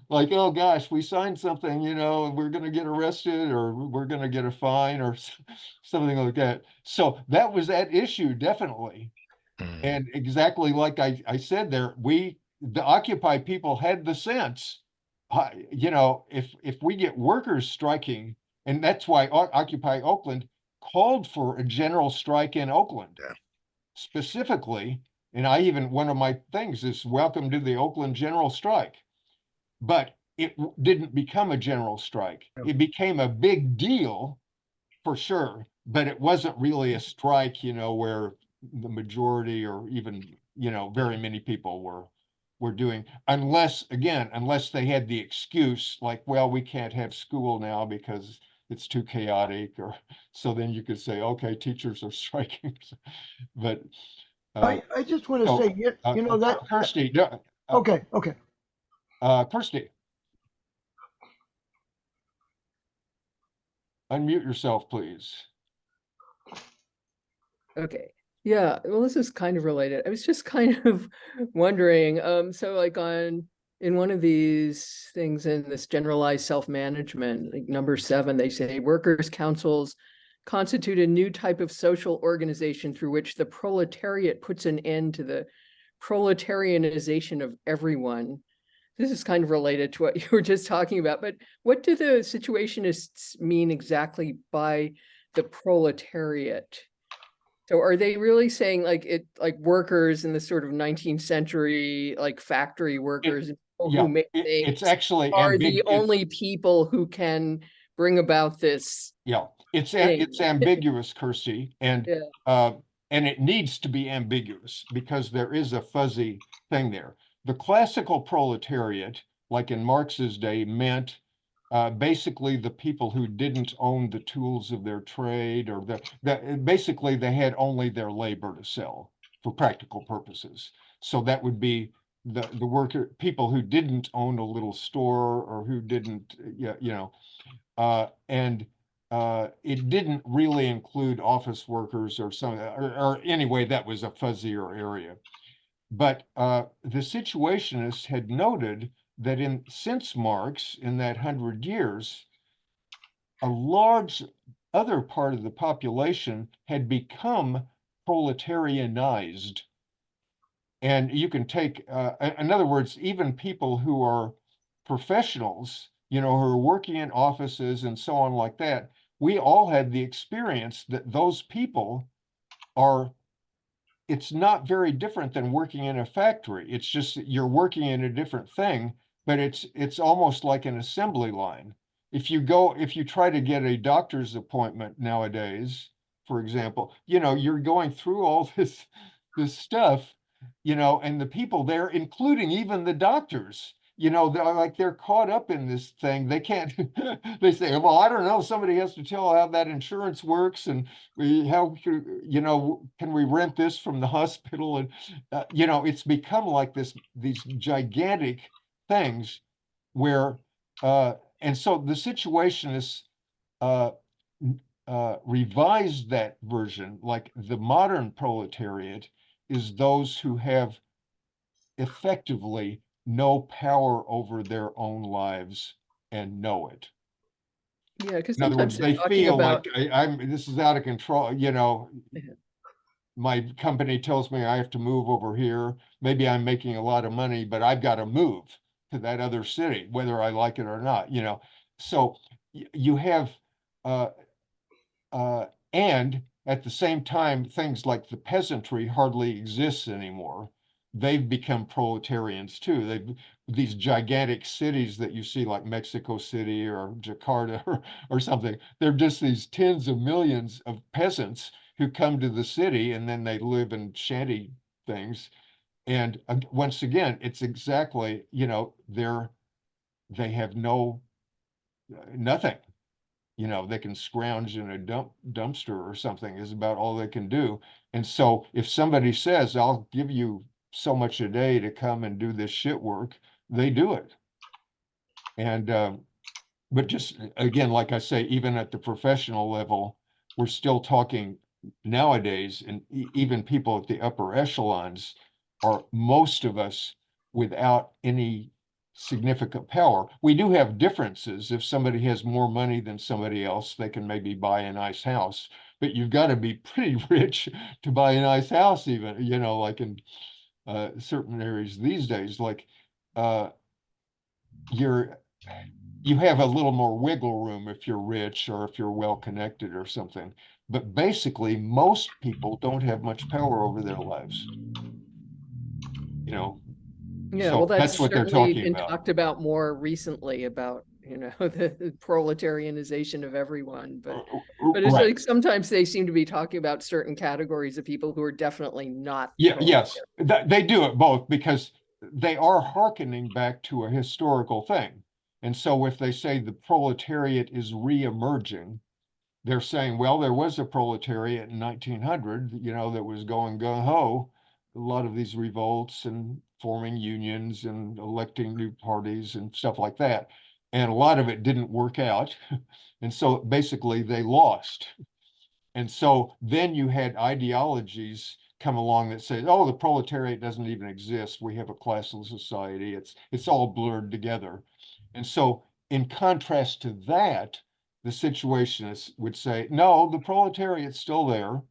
like, oh gosh, we signed something, we're going to get arrested or we're going to get a fine or something like that. So that was that issue, definitely. And exactly like I said there, the Occupy people had the sense, if we get workers striking, and that's why Occupy Oakland called for a general strike in Oakland, Yeah. specifically And I even, one of my things is welcome to the Oakland general strike. But it didn't become a general strike. It became a big deal for sure, but it wasn't really a strike, where the majority or even, very many people were doing, unless they had the excuse like, well, we can't have school now because it's too chaotic, or so then you could say, okay, teachers are striking. But I just want to so, say, that. Kirsty, Okay. Kirsty, unmute yourself, please. Okay. Yeah, well, this is kind of related. I was just kind of wondering, so like in one of these things in this generalized self-management, like number 7, they say workers' councils constitute a new type of social organization through which the proletariat puts an end to the proletarianization of everyone. This is kind of related to what you were just talking about, but what do the situationists mean exactly by the proletariat? So are they really saying like workers in the sort of 19th century, like factory workers who make it's things actually are the only people who can bring about this? Yeah, it's thing? it's ambiguous, Kirsty, and Yeah. and it needs to be ambiguous because there is a fuzzy thing there. The classical proletariat, like in Marx's day, meant basically the people who didn't own the tools of their trade, or basically they had only their labor to sell for practical purposes. So that would be the worker people who didn't own a little store, or who didn't, and it didn't really include office workers or some, or anyway, that was a fuzzier area. But the Situationists had noted that since Marx, in that 100 years, a large other part of the population had become proletarianized. And you can take, in other words, even people who are professionals, who are working in offices and so on like that, we all had the experience that those people are, it's not very different than working in a factory. It's just that you're working in a different thing, but it's almost like an assembly line. If you try to get a doctor's appointment nowadays, for example, you're going through all this stuff, and the people there, including even the doctors, they're caught up in this thing. They can't, they say, well, I don't know, somebody has to tell how that insurance works, and can we rent this from the hospital? And, it's become like these gigantic things where, and so the Situationists revised that version, like the modern proletariat is those who have effectively no power over their own lives and know it. Yeah, because In other words, sometimes they they're talking feel about like this is out of control, my company tells me I have to move over here. Maybe I'm making a lot of money, but I've got to move to that other city, whether I like it or not, So you have, and at the same time, things like the peasantry hardly exists anymore. They've become proletarians too. These gigantic cities that you see, like Mexico City or Jakarta or something, they're just these tens of millions of peasants who come to the city, and then they live in shanty things. And once again, it's exactly, they have nothing. They can scrounge in a dumpster or something is about all they can do. And so if somebody says, I'll give you so much a day to come and do this shit work, they do it. And, but just again, like I say, even at the professional level, we're still talking nowadays, and even people at the upper echelons are, most of us, without any significant power. We do have differences. If somebody has more money than somebody else, they can maybe buy a nice house, but you've got to be pretty rich to buy a nice house, even, like in certain areas these days, like you have a little more wiggle room if you're rich or if you're well connected or something. But basically, most people don't have much power over their lives. you know. Yeah, So well, that's that's what they're certainly talking been about. talked about more recently about, the proletarianization of everyone. But it's Right. like sometimes they seem to be talking about certain categories of people who are definitely not. Yeah, yes, they do it both because they are hearkening back to a historical thing. And so if they say the proletariat is re-emerging, they're saying, well, there was a proletariat in 1900, that was going gung-ho. A lot of these revolts and forming unions and electing new parties and stuff like that. And a lot of it didn't work out. And so basically they lost. And so then you had ideologies come along that said, oh, the proletariat doesn't even exist. We have a classless society. It's all blurred together. And so in contrast to that, the situationists would say, no, the proletariat's still there,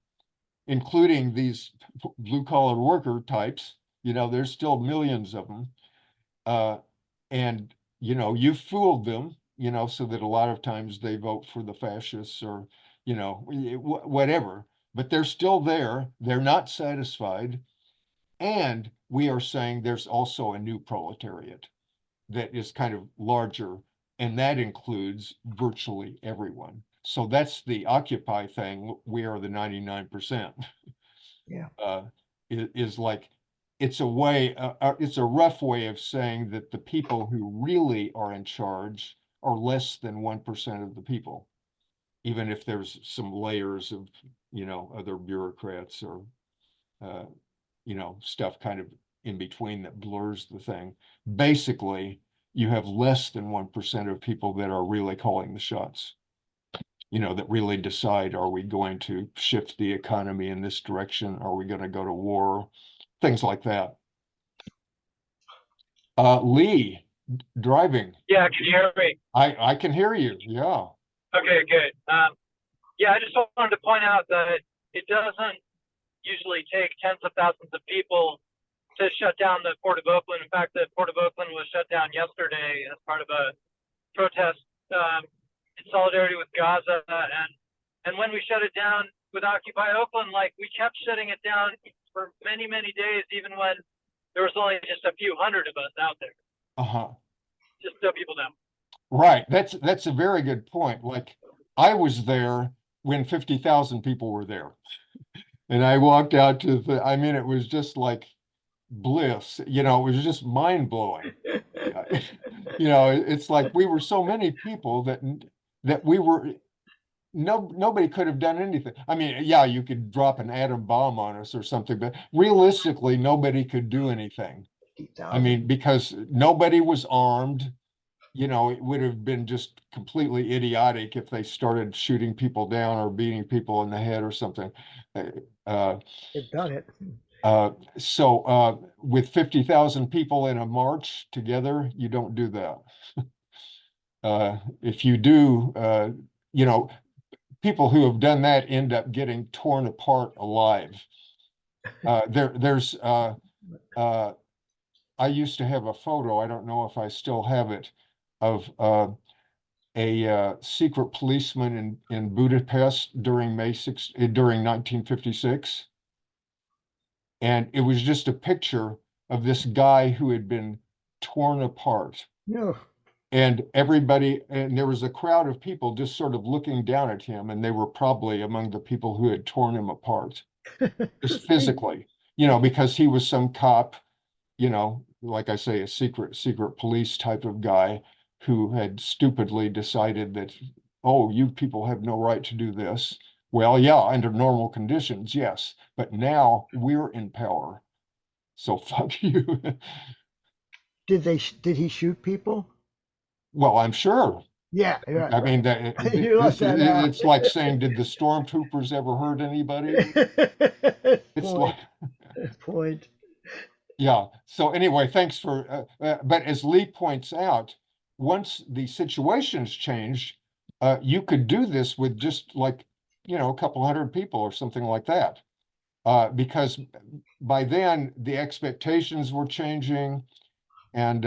including these blue collar worker types. There's still millions of them. And, you fooled them, so that a lot of times they vote for the fascists or, whatever, but they're still there. They're not satisfied. And we are saying there's also a new proletariat that is kind of larger, and that includes virtually everyone. So that's the Occupy thing. We are the 99%. Yeah. Is like, it's a rough way of saying that the people who really are in charge are less than 1% of the people, even if there's some layers of, other bureaucrats or, stuff kind of in between that blurs the thing. Basically, you have less than 1% of people that are really calling the shots, that really decide, are we going to shift the economy in this direction? Are we going to go to war? Things like that. Lee, driving. Yeah, can you hear me? I can hear you. Yeah. Okay, good. Yeah, I just wanted to point out that it doesn't usually take tens of thousands of people to shut down the Port of Oakland. In fact, the Port of Oakland was shut down yesterday as part of a protest in solidarity with Gaza. And when we shut it down with Occupy Oakland, like, we kept shutting it down for many, many days, even when there was only just a few hundred of us out there. Uh-huh. Just so people know. Right. That's a very good point. Like, I was there when 50,000 people were there. And I walked out to it was just like bliss, it was just mind blowing. It's like we were so many people that we were, nobody could have done anything. Yeah, you could drop an atom bomb on us or something, but realistically, nobody could do anything. Because nobody was armed. It would have been just completely idiotic if they started shooting people down or beating people in the head or something. They've done it. So with 50,000 people in a march together, you don't do that. If you do, people who have done that end up getting torn apart alive. I used to have a photo, I don't know if I still have it, of a secret policeman in Budapest during 1956. And it was just a picture of this guy who had been torn apart. No. And there was a crowd of people just sort of looking down at him, and they were probably among the people who had torn him apart, just physically, because he was some cop, like I say, a secret police type of guy who had stupidly decided that, oh, you people have no right to do this. Well, yeah, under normal conditions, yes, but now we're in power, so fuck you. Did he shoot people? Well, I'm sure. Yeah. You left that out. It's like saying, did the stormtroopers ever hurt anybody? It's like point. Yeah. So anyway, thanks for. But as Lee points out, once the situations changed, you could do this with just like a couple hundred people or something like that, because by then the expectations were changing, and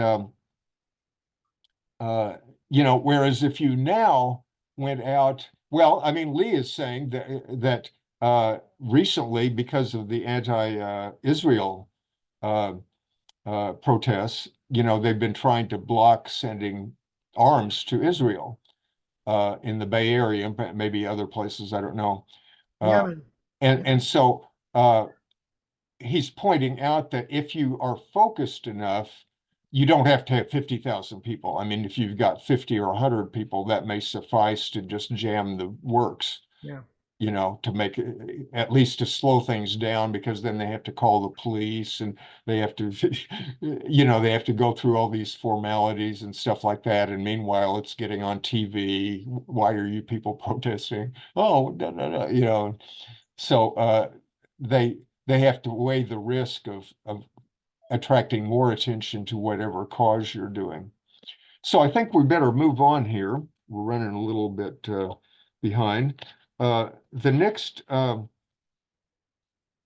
whereas if you now went out, well, Lee is saying that recently, because of the anti-Israel protests. You know, they've been trying to block sending arms to Israel in the Bay Area, but maybe other places, I don't know. Yemen. And so he's pointing out that if you are focused enough, you don't have to have 50,000 people. I mean, if you've got 50 or 100 people, that may suffice to just jam the works. Yeah. You know, to make at least to slow things down, because then they have to call the police and they have to, you know, they have to go through all these formalities and stuff like that. And meanwhile, it's getting on TV. Why are you people protesting? Oh, no, no, no, you know. So they have to weigh the risk of attracting more attention to whatever cause you're doing. So I think we better move on here. We're running a little bit behind. The next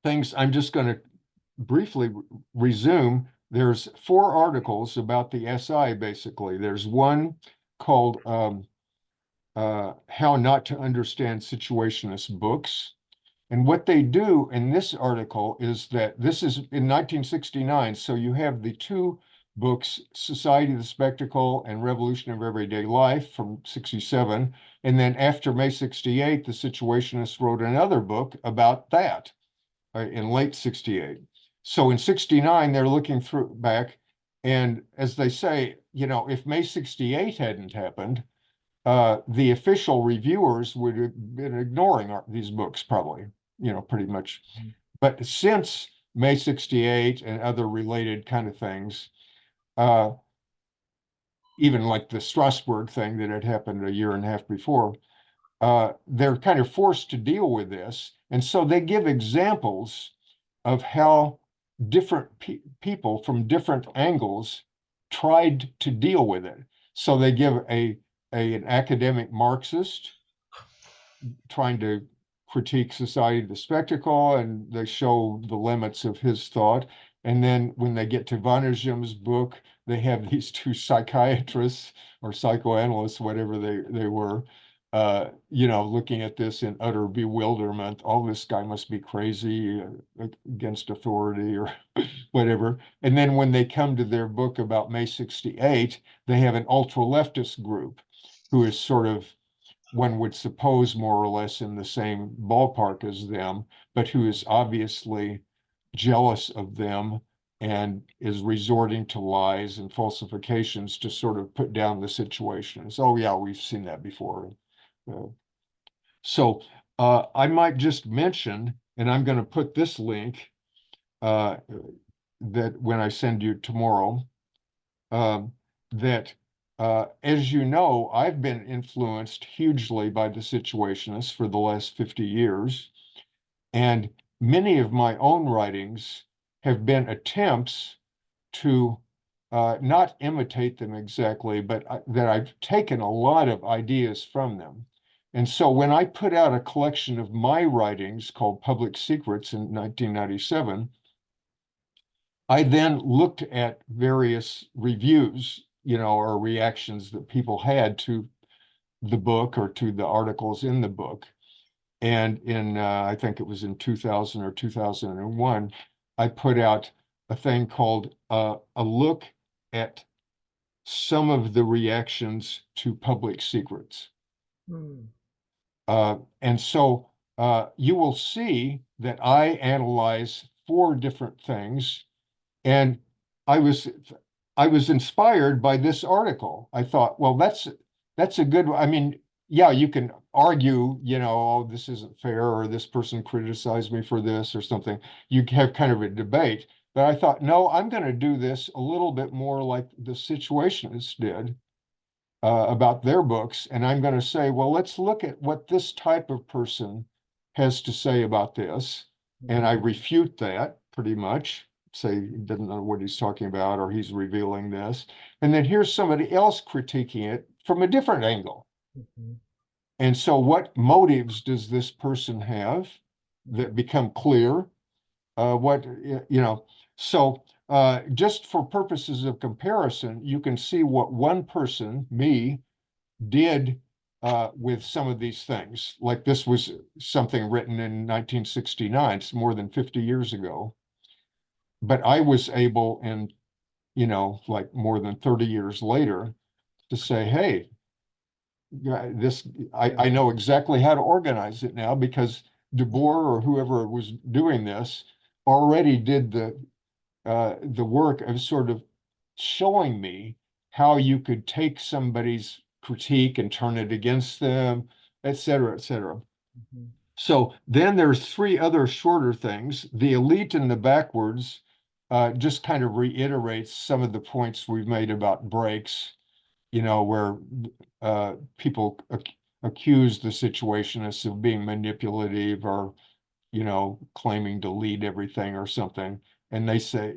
things I'm just going to briefly resume. There's 4 articles about the SI, basically. There's one called How Not to Understand Situationist Books. And what they do in this article is that this is in 1969. So you have the 2 books, Society of the Spectacle and Revolution of Everyday Life from 67. And then after May 68, the Situationists wrote another book about that in late 68. So in 69, they're looking through back. And as they say, you know, if May 68 hadn't happened, the official reviewers would have been ignoring these books probably, you know, pretty much. But since May 68 and other related kind of things, even like the Strasbourg thing that had happened a year and a half before, they're kind of forced to deal with this. And so they give examples of how different people from different angles tried to deal with it. So they give an academic Marxist trying to critique society of the spectacle, and they show the limits of his thought. And then when they get to Vanagim's book, they have these 2 psychiatrists or psychoanalysts, whatever they were, you know, looking at this in utter bewilderment. Oh, this guy must be crazy against authority or whatever. And then when they come to their book about May 68, they have an ultra-leftist group who is sort of, one would suppose, more or less in the same ballpark as them, but who is obviously jealous of them and is resorting to lies and falsifications to sort of put down the situation. So, oh, yeah, we've seen that before. So I might just mention, and I'm going to put this link that when I send you tomorrow, that as you know, I've been influenced hugely by the Situationists for the last 50 years. And many of my own writings have been attempts to not imitate them exactly, but that I've taken a lot of ideas from them. And so when I put out a collection of my writings called Public Secrets in 1997, I then looked at various reviews, you know, or reactions that people had to the book or to the articles in the book. And in, I think it was in 2000 or 2001, I put out a thing called a look at some of the reactions to Public Secrets. And so you will see that I analyze 4 different things. And I was inspired by this article. I thought, well, that's a good, I mean, yeah, you can argue, you know, oh, this isn't fair, or this person criticized me for this or something. You have kind of a debate. But I thought, no, I'm going to do this a little bit more like the Situationists did about their books. And I'm going to say, well, let's look at what this type of person has to say about this. And I refute that pretty much. Say he doesn't know what he's talking about, or he's revealing this. And then here's somebody else critiquing it from a different angle. And so what motives does this person have that become clear? What, you know, so just for purposes of comparison, you can see what one person, me, did with some of these things. Like this was something written in 1969, it's more than 50 years ago. But I was able in you know, like more than 30 years later, to say, hey, yeah, I know exactly how to organize it now, because Debord or whoever was doing this already did the work of sort of showing me how you could take somebody's critique and turn it against them, et cetera, et cetera. Mhm. So then there's three other shorter things. The elite and the backwards just kind of reiterates some of the points we've made about breaks, you know, where people accuse the situationists of being manipulative or, you know, claiming to lead everything or something. And they say,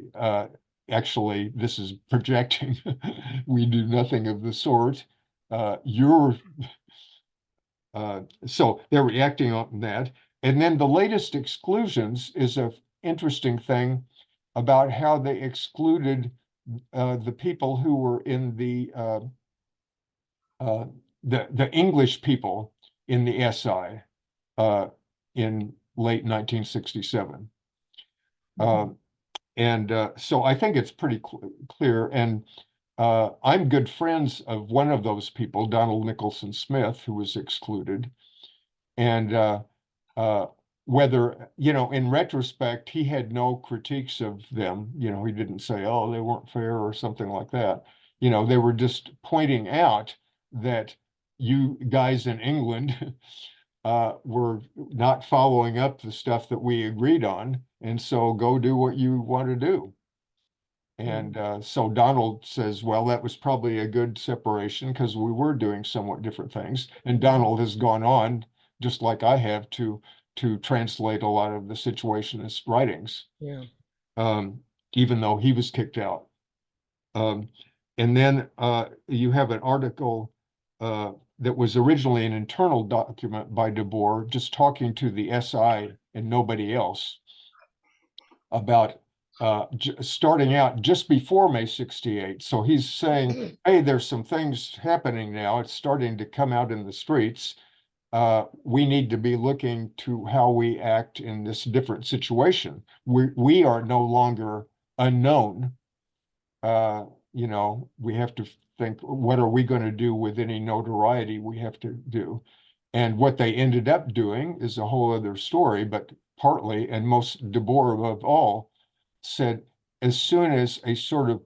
actually, this is projecting. We do nothing of the sort. You're so they're reacting on that. And then the latest exclusions is an interesting thing about how they excluded the people who were in the English people in the SI in late 1967. So I think it's pretty clear. And I'm good friends of one of those people, Donald Nicholson Smith, who was excluded. And whether, you know, in retrospect, he had no critiques of them. You know, he didn't say, oh, they weren't fair or something like that. You know, they were just pointing out that you guys in England were not following up the stuff that we agreed on. And so go do what you want to do. And so Donald says, well, that was probably a good separation because we were doing somewhat different things. And Donald has gone on, just like I have, to translate a lot of the Situationist writings, Yeah. even though he was kicked out. And then you have an article that was originally an internal document by Debord, just talking to the SI and nobody else about starting out just before May 68. So he's saying, hey, there's some things happening now. It's starting to come out in the streets. We need to be looking to how we act in this different situation. We are no longer unknown. You know, we have to think, what are we going to do with any notoriety we have to do? And what they ended up doing is a whole other story, but partly, and most Debord above all, said as soon as a sort of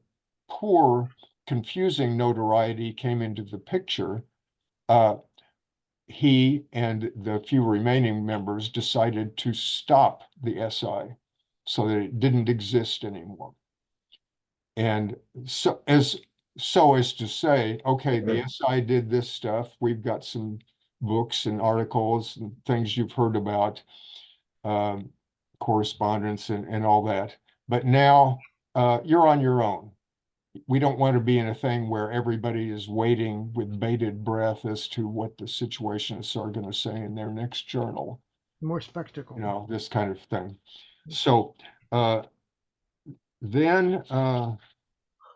poor, confusing notoriety came into the picture, he and the few remaining members decided to stop the SI so that it didn't exist anymore. And so as to say, okay, the SI did this stuff. We've got some books and articles and things you've heard about, correspondence and all that. But now you're on your own. We don't want to be in a thing where everybody is waiting with bated breath as to what the Situationists are going to say in their next journal. More spectacle. You know, this kind of thing. So then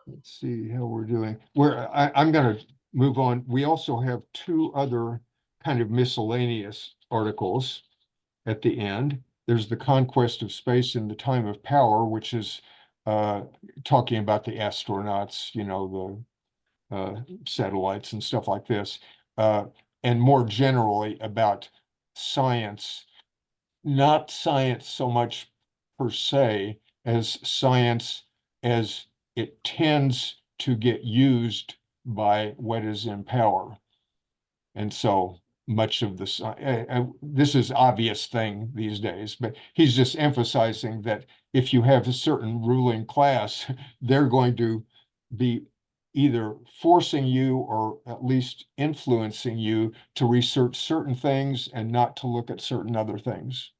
let's see how we're doing. I'm going to move on. We also have two other kind of miscellaneous articles at the end. There's the Conquest of Space in the Time of Power, which is talking about the astronauts, you know, the satellites and stuff like this, and more generally about science, not science so much per se as science as it tends to get used by what is in power. And so much of this, this is obvious thing these days, but he's just emphasizing that if you have a certain ruling class, they're going to be either forcing you or at least influencing you to research certain things and not to look at certain other things,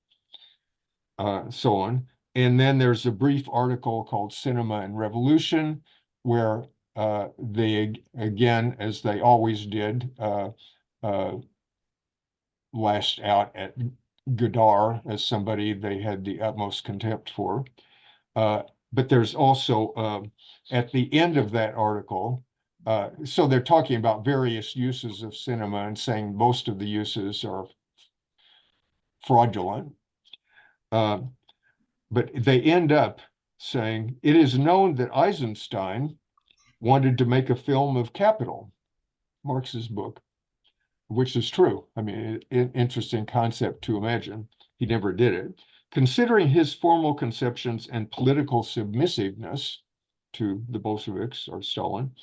so on. And then there's a brief article called Cinema and Revolution, where they, again, as they always did, lashed out at Godard as somebody they had the utmost contempt for. But there's also, at the end of that article, so they're talking about various uses of cinema and saying most of the uses are fraudulent. But they end up saying, "It is known that Eisenstein wanted to make a film of Capital," Marx's book, which is true. I mean, interesting concept to imagine. He never did it. "Considering his formal conceptions and political submissiveness to the Bolsheviks or Stalin,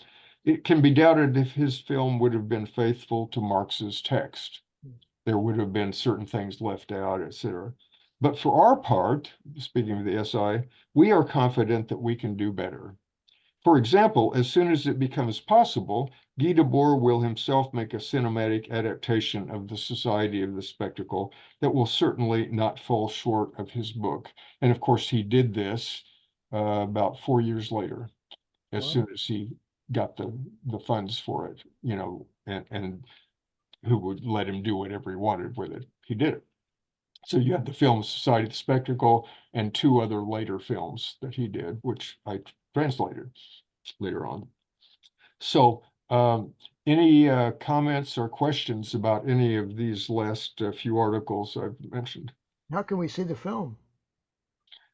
it can be doubted if his film would have been faithful to Marx's text. There would have been certain things left out, etc. But for our part," speaking of the SI, "we are confident that we can do better. For example, as soon as it becomes possible, Guy Debord will himself make a cinematic adaptation of the Society of the Spectacle that will certainly not fall short of his book." And of course, he did this about 4 years later, as soon as he got the funds for it, and who would let him do whatever he wanted with it. He did it. So you have the film Society of the Spectacle and 2 other later films that he did, which I translated later on. So any comments or questions about any of these last few articles I've mentioned? How can we see the film?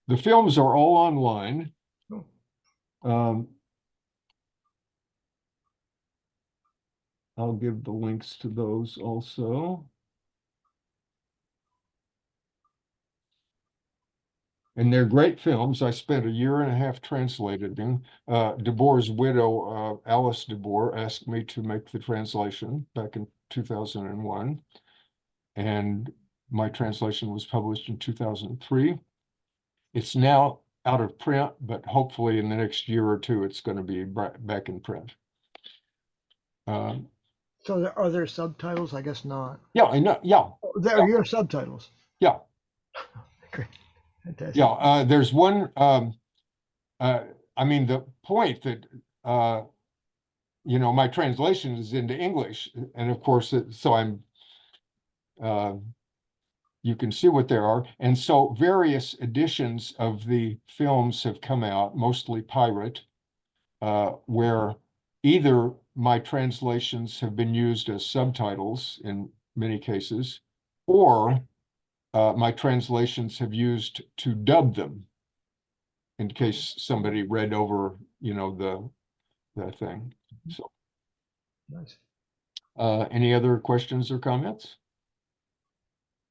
The films are all online. Oh. I'll give the links to those also. And they're great films. I spent 1.5 years translating them. Debord's widow, Alice Debord, asked me to make the translation back in 2001. And my translation was published in 2003. It's now out of print, but hopefully in the next year or two, it's going to be back in print. So are there subtitles? I guess not. Yeah, I know. Yeah. Oh, there are your subtitles. Yeah. Great. Fantastic. Yeah. There's one. I mean, the point that my translation is into English, and of course, so I'm. You can see what there are, and so various editions of the films have come out, mostly pirate, where either my translations have been used as subtitles in many cases, or my translations have used to dub them in case somebody read over, the thing. So, Nice. any other questions or comments?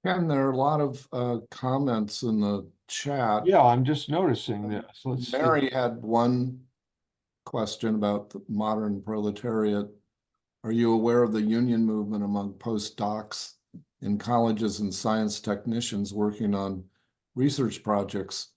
And there are a lot of comments in the chat. Yeah, I'm just noticing this. Let's see. Mary had one question about the modern proletariat. Are you aware of the union movement among postdocs in colleges and science technicians working on research projects?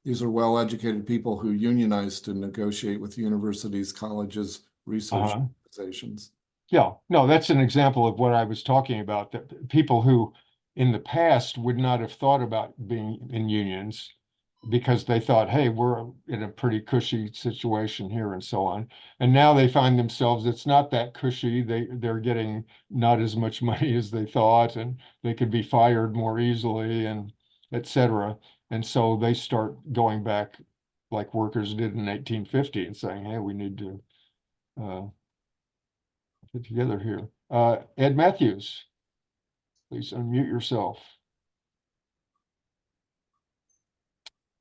These are well-educated people who unionize to negotiate with universities, colleges, research organizations. Yeah, no, that's an example of what I was talking about, that people who in the past would not have thought about being in unions because they thought, hey, we're in a pretty cushy situation here and so on. And now they find themselves, it's not that cushy. They're getting not as much money as they thought, and they could be fired more easily, and et cetera. And so they start going back like workers did in 1850 and saying, hey, we need to get together here. Ed Matthews, please unmute yourself.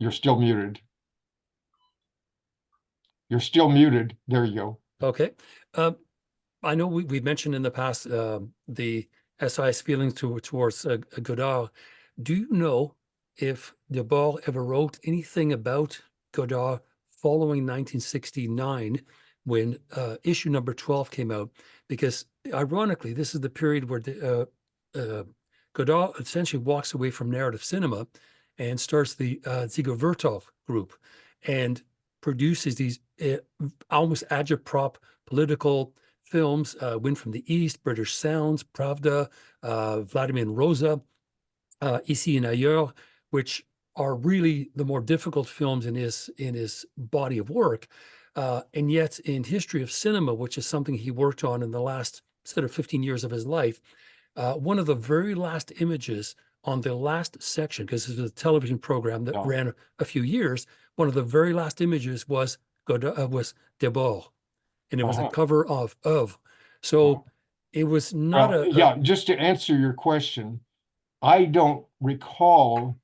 You're still muted. You're still muted. There you go. Okay. I know we've mentioned in the past the SI's feelings towards Godard. Do you know if Debord ever wrote anything about Godard following 1969 when issue number 12 came out? Because ironically, this is the period where Godard essentially walks away from narrative cinema and starts the Ziegler Vertov group and produces these almost agitprop political films, Wind from the East, British Sounds, Pravda, Vladimir and Rosa, Ici and Ailleurs, which are really the more difficult films in his body of work. And yet in history of cinema, which is something he worked on in the last sort of 15 years of his life, one of the very last images on the last section, because this was a television program that ran a few years, one of the very last images was Debord, and it was a cover of. So it was not yeah, just to answer your question, I don't recall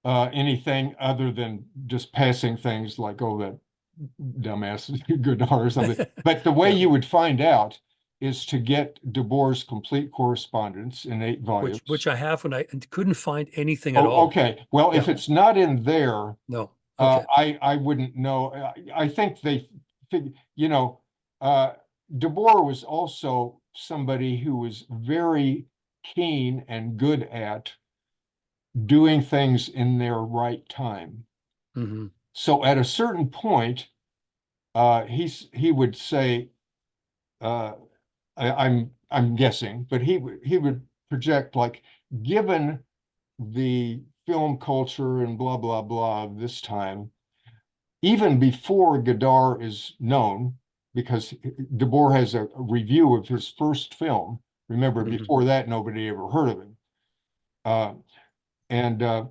anything other than just passing things like, oh, that dumbass Godard or something. But the way Yeah. you would find out is to get Debord's complete correspondence in 8 volumes. Which I have when I couldn't find anything at Oh, all. okay. Well, if Yeah. it's not in there, No. Okay. I wouldn't know. I think they, you know, Debord was also somebody who was very keen and good at doing things in their right time. Hmm. So at a certain point, he would say, I'm guessing, but he would project like, given the film culture and blah blah blah of this time, even before Godard is known, because Debord has a review of his first film. Remember, Mhm. before that, nobody ever heard of him. And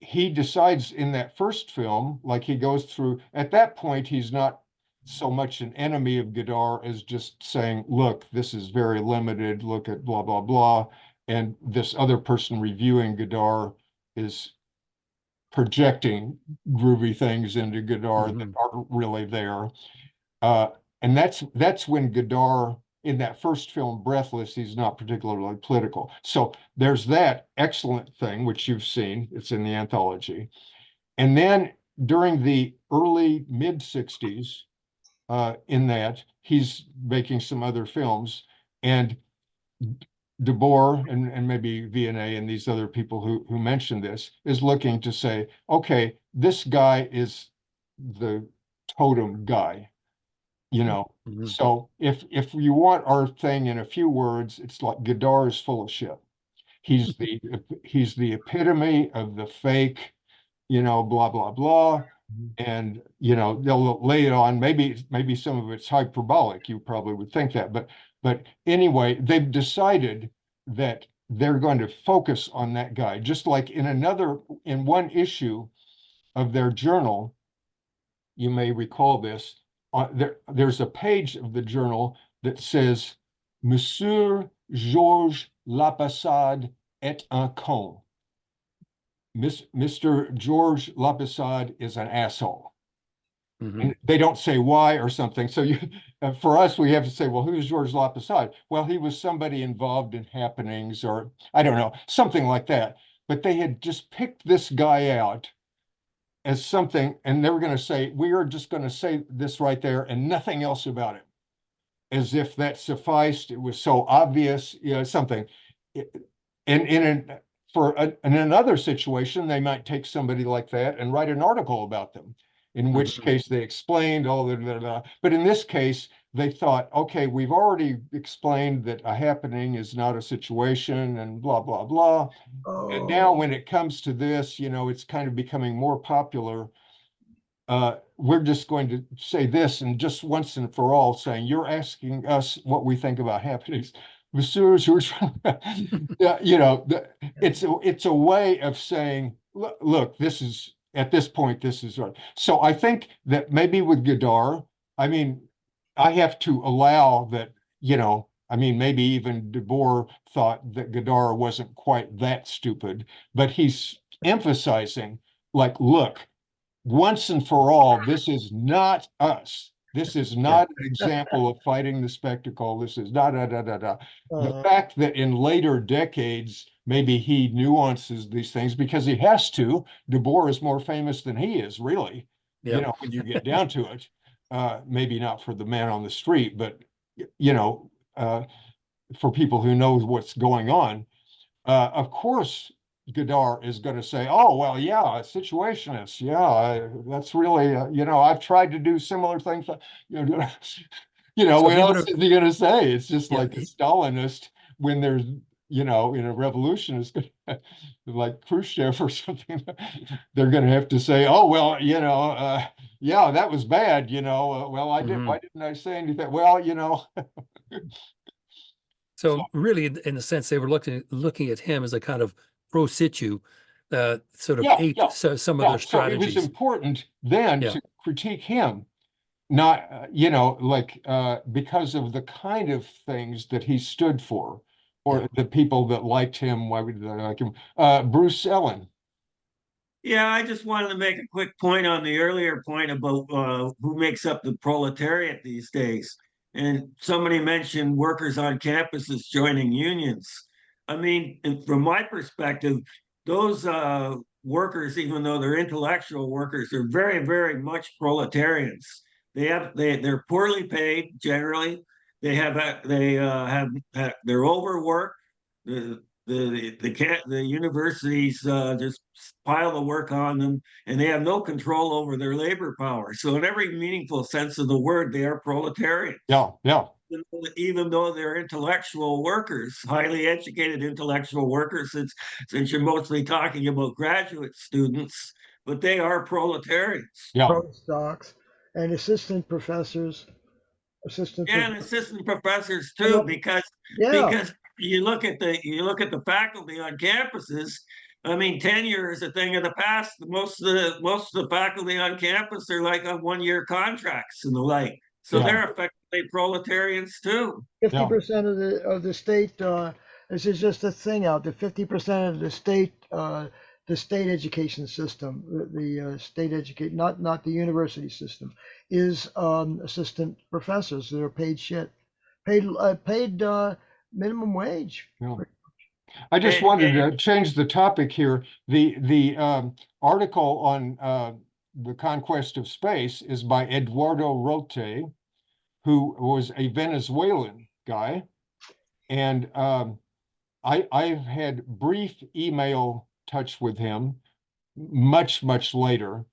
he decides in that first film, like he goes through, at that point, he's not so much an enemy of Godard as just saying, look, this is very limited, look at blah, blah, blah. And this other person reviewing Godard is projecting groovy things into Godard that aren't really there. And that's when Godard, in that first film, Breathless, he's not particularly political. So there's that excellent thing, which you've seen. It's in the anthology. And then during the early mid-60s, in that, he's making some other films. And Debord and maybe V&A and these other people who mentioned this is looking to say, okay, this guy is the totem guy. You know, Mhm. so if you want our thing in a few words, it's like Godard is full of shit. He's the epitome of the fake, blah blah blah, and they'll lay it on. Maybe some of it's hyperbolic. You probably would think that, but anyway, they've decided that they're going to focus on that guy. Just like in one issue of their journal, you may recall this. There's a page of the journal that says, Monsieur Georges Lapassade est un con. Mr. George Lapassade is an asshole. Mhm. And they don't say why or something. So for us, we have to say, well, who's George Lapassade? Well, he was somebody involved in happenings, or I don't know, something like that. But they had just picked this guy out as something, and they were going to say, we are just going to say this right there and nothing else about it, as if that sufficed. It was so obvious, something. And in another situation, they might take somebody like that and write an article about them, in which case they explained all the, but in this case, they thought, okay, we've already explained that a happening is not a situation and blah, blah, blah. And now when it comes to this, it's kind of becoming more popular. We're just going to say this, and just once and for all saying, you're asking us what we think about happenings. Messieurs, it's a way of saying, look, this is, at this point, this is right. So I think that maybe with Godard, I mean, I have to allow that, maybe even Debord thought that Godard wasn't quite that stupid, but he's emphasizing, like, look, once and for all, this is not us. This is not an example of fighting the spectacle. This is The fact that in later decades, maybe he nuances these things because he has to. Debord is more famous than he is, really. When you get down to it, maybe not for the man on the street, but for people who know what's going on. Of course, Godard is going to say, "Oh, well, yeah, Situationists, yeah, that's really, I've tried to do similar things." So What he would else have, is he going to say? It's just yeah, like a Stalinist when there's, in a revolution, is like Khrushchev or something. They're going to have to say, "Oh, well, yeah, that was bad, well, I did. Why didn't I say anything? Well, So so really, in a sense, they were looking at him as a kind of pro situ, sort of ate some of their So it was strategies. important then Yeah. to critique him, not, because of the kind of things that he stood for, or the people that liked him. Why would they like him? Bruce Ellen. Yeah, I just wanted to make a quick point on the earlier point about who makes up the proletariat these days. And somebody mentioned workers on campuses joining unions. I mean, and from my perspective, those workers, even though they're intellectual workers, are very, very much proletarians. They're poorly paid generally. They're overworked. The universities just pile the work on them, and they have no control over their labor power. So, in every meaningful sense of the word, they are proletarians. Yeah, yeah. Even though they're intellectual workers, highly educated intellectual workers, since you're mostly talking about graduate students, but they are proletarians. Yeah. Postdocs and assistant professors, assistant And professors. assistant professors I know. too, because Yeah, you look at the faculty on campuses. I mean, tenure is a thing of the past. Most of the faculty on campus are like on 1-year contracts and the like. So Yeah. they're effectively proletarians too. 50% of the state. This is just a thing out there. 50% of the state education system, the state educate, not the university system, is assistant professors that are paid shit, paid minimum wage. Yeah. I just And- wanted and- to change the topic here. The article on the conquest of space is by Eduardo Rote, who was a Venezuelan guy. And I've had brief email touch with him much, much later.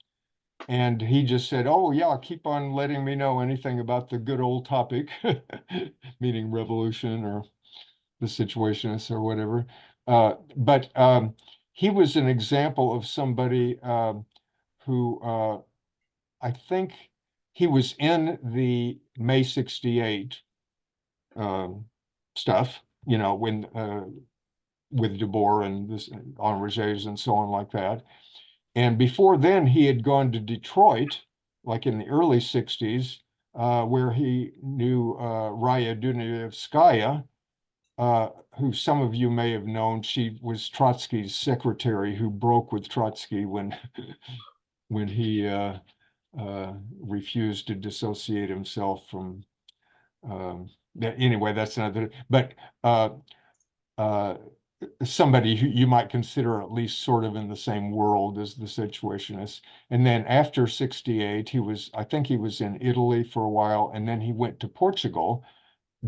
And he just said, "Oh, yeah, keep on letting me know anything about the good old topic," meaning revolution or the Situationists or whatever. But he was an example of somebody who I think he was in the May 68 stuff, when with Debord and this Enragés and so on like that. And before then, he had gone to Detroit, like in the early 60s, where he knew Raya Dunayevskaya, who some of you may have known. She was Trotsky's secretary who broke with Trotsky when when he refused to dissociate himself from anyway, that's another, but somebody who you might consider at least sort of in the same world as the Situationists. And then after 68, I think he was in Italy for a while, and then he went to Portugal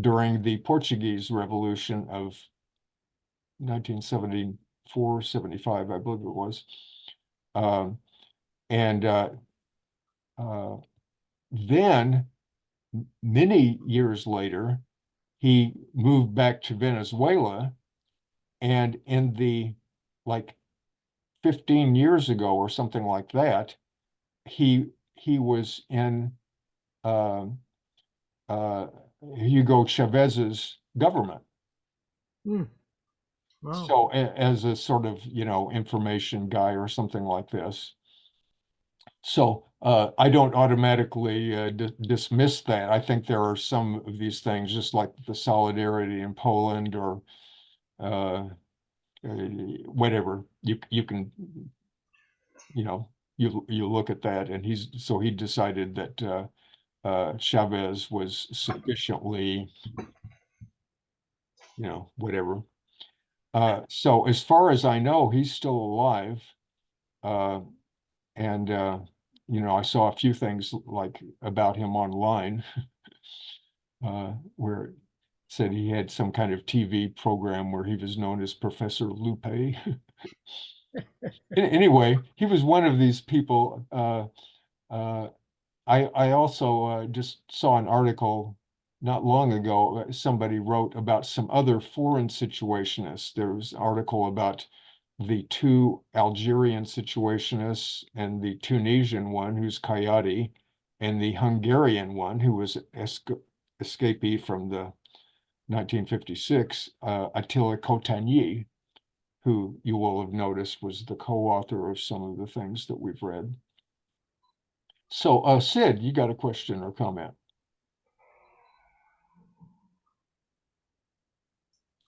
during the Portuguese Revolution of 1974, 75, I believe it was. And then many years later, he moved back to Venezuela, and in the like 15 years ago or something like that, he was in uh, Hugo Chavez's government. Hmm. Wow. So as a sort of, information guy or something like this. So I don't automatically dismiss that. I think there are some of these things, just like the solidarity in Poland or whatever. You can, you look at that, and he decided that Chavez was sufficiently, whatever. So as far as I know, he's still alive. And I saw a few things like about him online, where it said he had some kind of TV program where he was known as Professor Lupe. Anyway, he was one of these people. I also just saw an article not long ago. Somebody wrote about some other foreign situationists. There was an article about the two Algerian situationists and the Tunisian one, who's Kayati, and the Hungarian one, who was escapee from the 1956, Attila Kotany, who you will have noticed was the co-author of some of the things that we've read. So, Sid, you got a question or comment?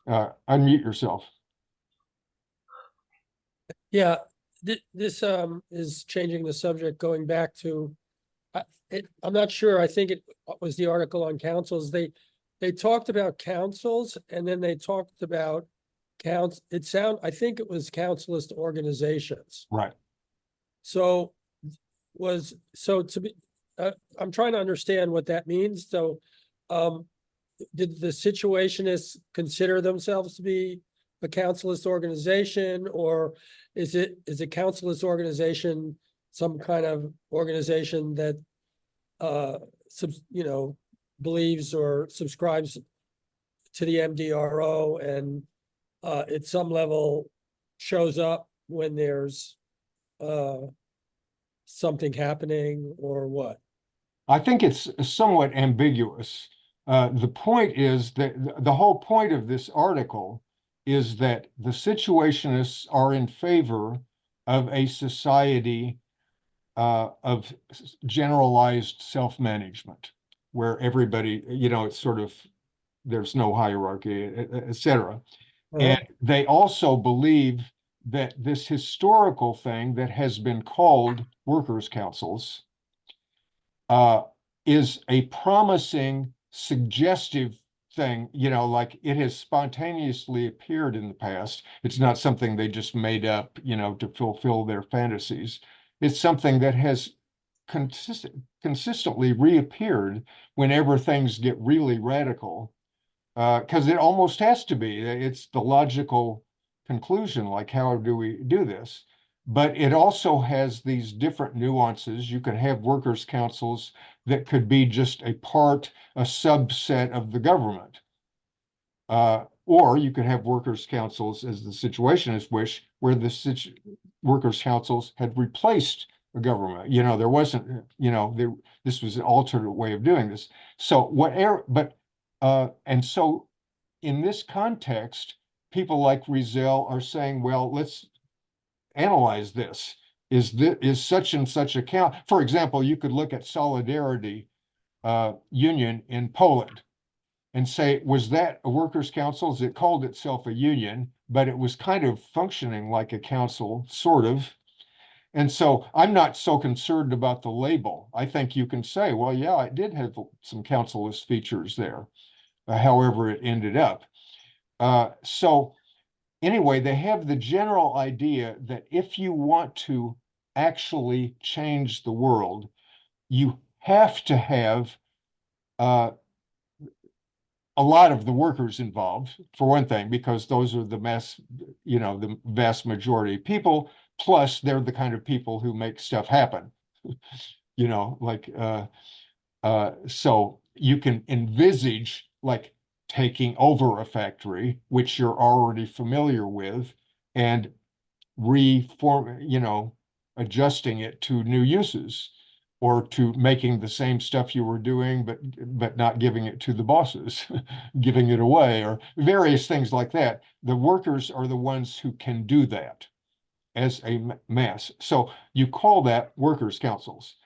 Unmute yourself. Yeah, this is changing the subject, going back to, I'm not sure, I think it was the article on councils. They talked about councils and then they talked about I think it was councilist organizations. Right. So I'm trying to understand what that means. So, did the Situationists consider themselves to be a councilist organization, or is a councilist organization some kind of organization that, believes or subscribes to the MDRO and, at some level shows up when there's, something happening, or what? I think it's somewhat ambiguous. The point is that the whole point of this article is that the Situationists are in favor of a society of generalized self-management, where everybody, it's sort of, there's no hierarchy, et cetera. And they also believe that this historical thing that has been called workers' councils is a promising, suggestive thing, like it has spontaneously appeared in the past. It's not something they just made up, to fulfill their fantasies. It's something that has consistently reappeared whenever things get really radical, because it almost has to be. It's the logical conclusion, like, how do we do this? But it also has these different nuances. You can have workers' councils that could be just a subset of the government. Or you could have workers' councils, as the Situationists wish, where the workers' councils had replaced the government. There wasn't, this was an alternate way of doing this. So whatever, but, and so in this context, people like Riesel are saying, well, let's analyze this. Is such and such a count? For example, you could look at Solidarity Union in Poland and say, was that a workers' council? It called itself a union, but it was kind of functioning like a council, sort of. And so I'm not so concerned about the label. I think you can say, well, yeah, it did have some councilist features there, however it ended up. So anyway, they have the general idea that if you want to actually change the world, you have to have a lot of the workers involved, for one thing, because those are the the vast majority of people, plus they're the kind of people who make stuff happen. So you can envisage like taking over a factory, which you're already familiar with, and adjusting it to new uses, or to making the same stuff you were doing, but not giving it to the bosses, giving it away, or various things like that. The workers are the ones who can do that as a mass. So you call that workers' councils.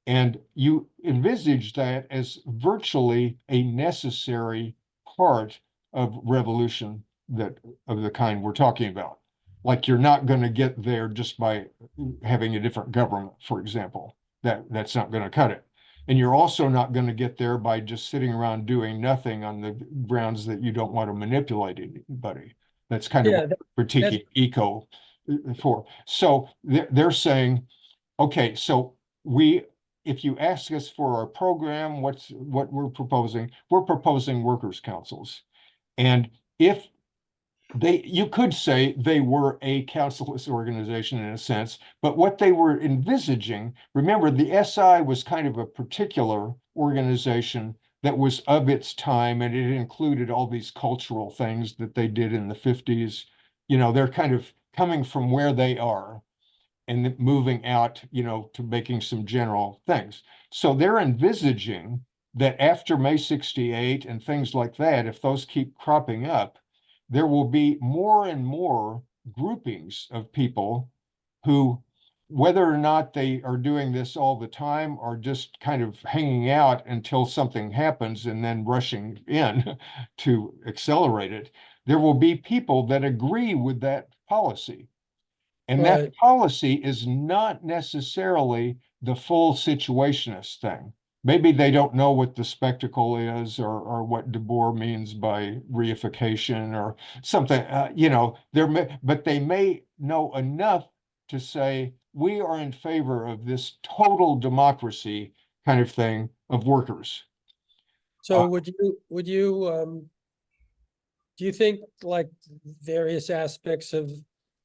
And you envisage that as virtually a necessary part of revolution of the kind we're talking about. Like, you're not going to get there just by having a different government, for example. That's not going to cut it. And you're also not going to get there by just sitting around doing nothing on the grounds that you don't want to manipulate anybody. That's kind of what critiquing eco for. So they're saying, okay, so if you ask us for our program, what we're proposing workers' councils. And if you could say they were a councilist organization in a sense, but what they were envisaging, remember, the SI was kind of a particular organization that was of its time, and it included all these cultural things that they did in the 50s. They're kind of coming from where they are and moving out, to making some general things. So they're envisaging that after May 68 and things like that, if those keep cropping up, there will be more and more groupings of people who, whether or not they are doing this all the time or just kind of hanging out until something happens and then rushing in to accelerate it, there will be people that agree with that policy. And that Right. policy is not necessarily the full situationist thing. Maybe they don't know what the spectacle is, or what Debord means by reification or something, you know, but they may know enough to say, we are in favor of this total democracy kind of thing of workers. So do you think like various aspects of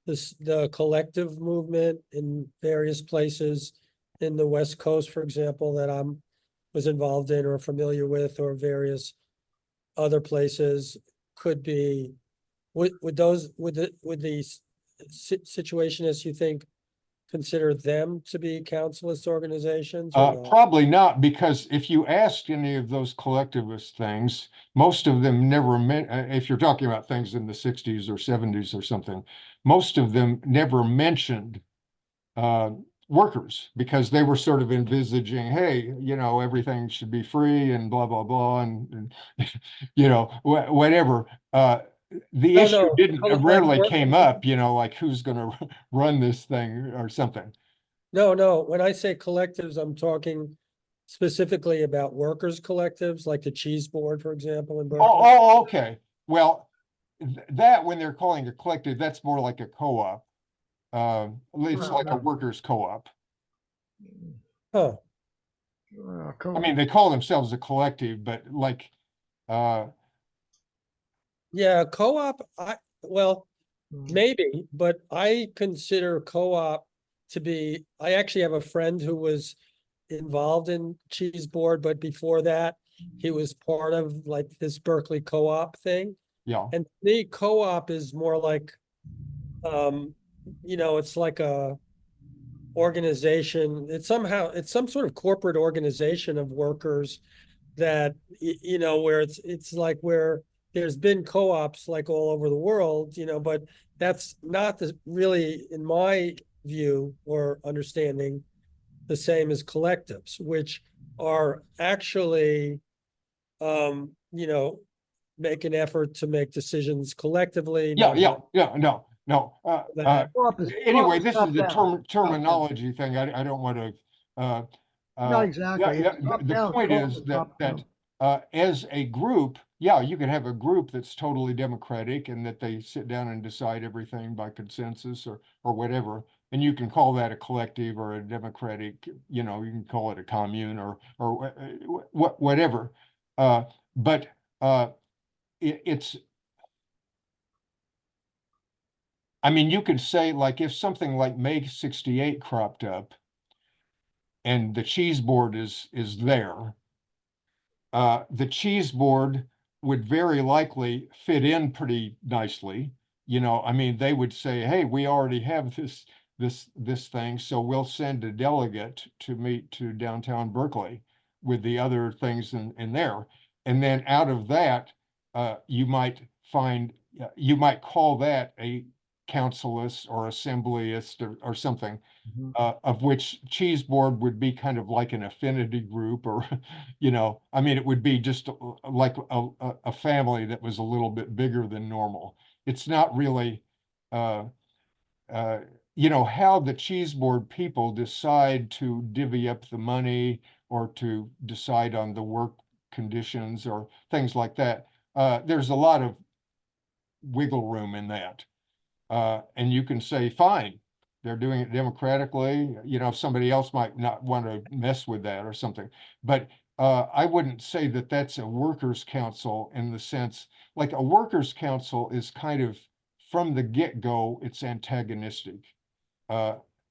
the collective movement in various places in the West Coast, for example, that was involved in or familiar with, or various other places could be, would the situationists, you think, consider them to be councilist organizations or not? Probably not, because if you asked any of those collectivist things, most of them never meant, if you're talking about things in the 60s or 70s or something, most of them never mentioned workers, because they were sort of envisaging, hey, you know, everything should be free and blah, blah, blah, and you know, whatever. The No, issue no, didn't like rarely work- came up, you know, like who's going to run this thing or something. No, when I say collectives, I'm talking specifically about workers' collectives, like the Cheese Board, for example, in Berkeley. Okay. Well, that, when they're calling a collective, that's more like a co-op. It's like a workers' co-op. Huh, I mean, they call themselves a collective, but like, yeah, co-op, maybe, but I consider co-op to be, I actually have a friend who was involved in Cheese Board, but before that, he was part of like this Berkeley co-op thing. yeah, And the co-op is more like, it's like a organization. It's some sort of corporate organization of workers that, where it's like where there's been co-ops like all over the world, but that's not really, in my view or understanding, the same as collectives, which are actually, make an effort to make decisions collectively. no. Anyway, Co-op is this is the top-down. terminology thing. I don't want to. Not exactly. Yeah, It's the top-down, point co-op is is that top-down. as a group, yeah, you can have a group that's totally democratic and that they sit down and decide everything by consensus or whatever. And you can call that a collective or a democratic, you can call it a commune or whatever. But it's, I mean, you could say, like, if something like May 68 cropped up and the cheese board is there, the cheese board would very likely fit in pretty nicely. I mean, they would say, hey, we already have this thing, so we'll send a delegate to meet to downtown Berkeley with the other things in there. And then out of that, you might call that a councilist or assemblyist or something. Of which cheese board would be kind of like an affinity group, or, I mean, it would be just like a family that was a little bit bigger than normal. It's not really, how the cheese board people decide to divvy up the money or to decide on the work conditions or things like that. There's a lot of wiggle room in that. And you can say, fine, they're doing it democratically. Somebody else might not want to mess with that or something. But I wouldn't say that that's a workers' council in the sense, like a workers' council is kind of, from the get-go, it's antagonistic.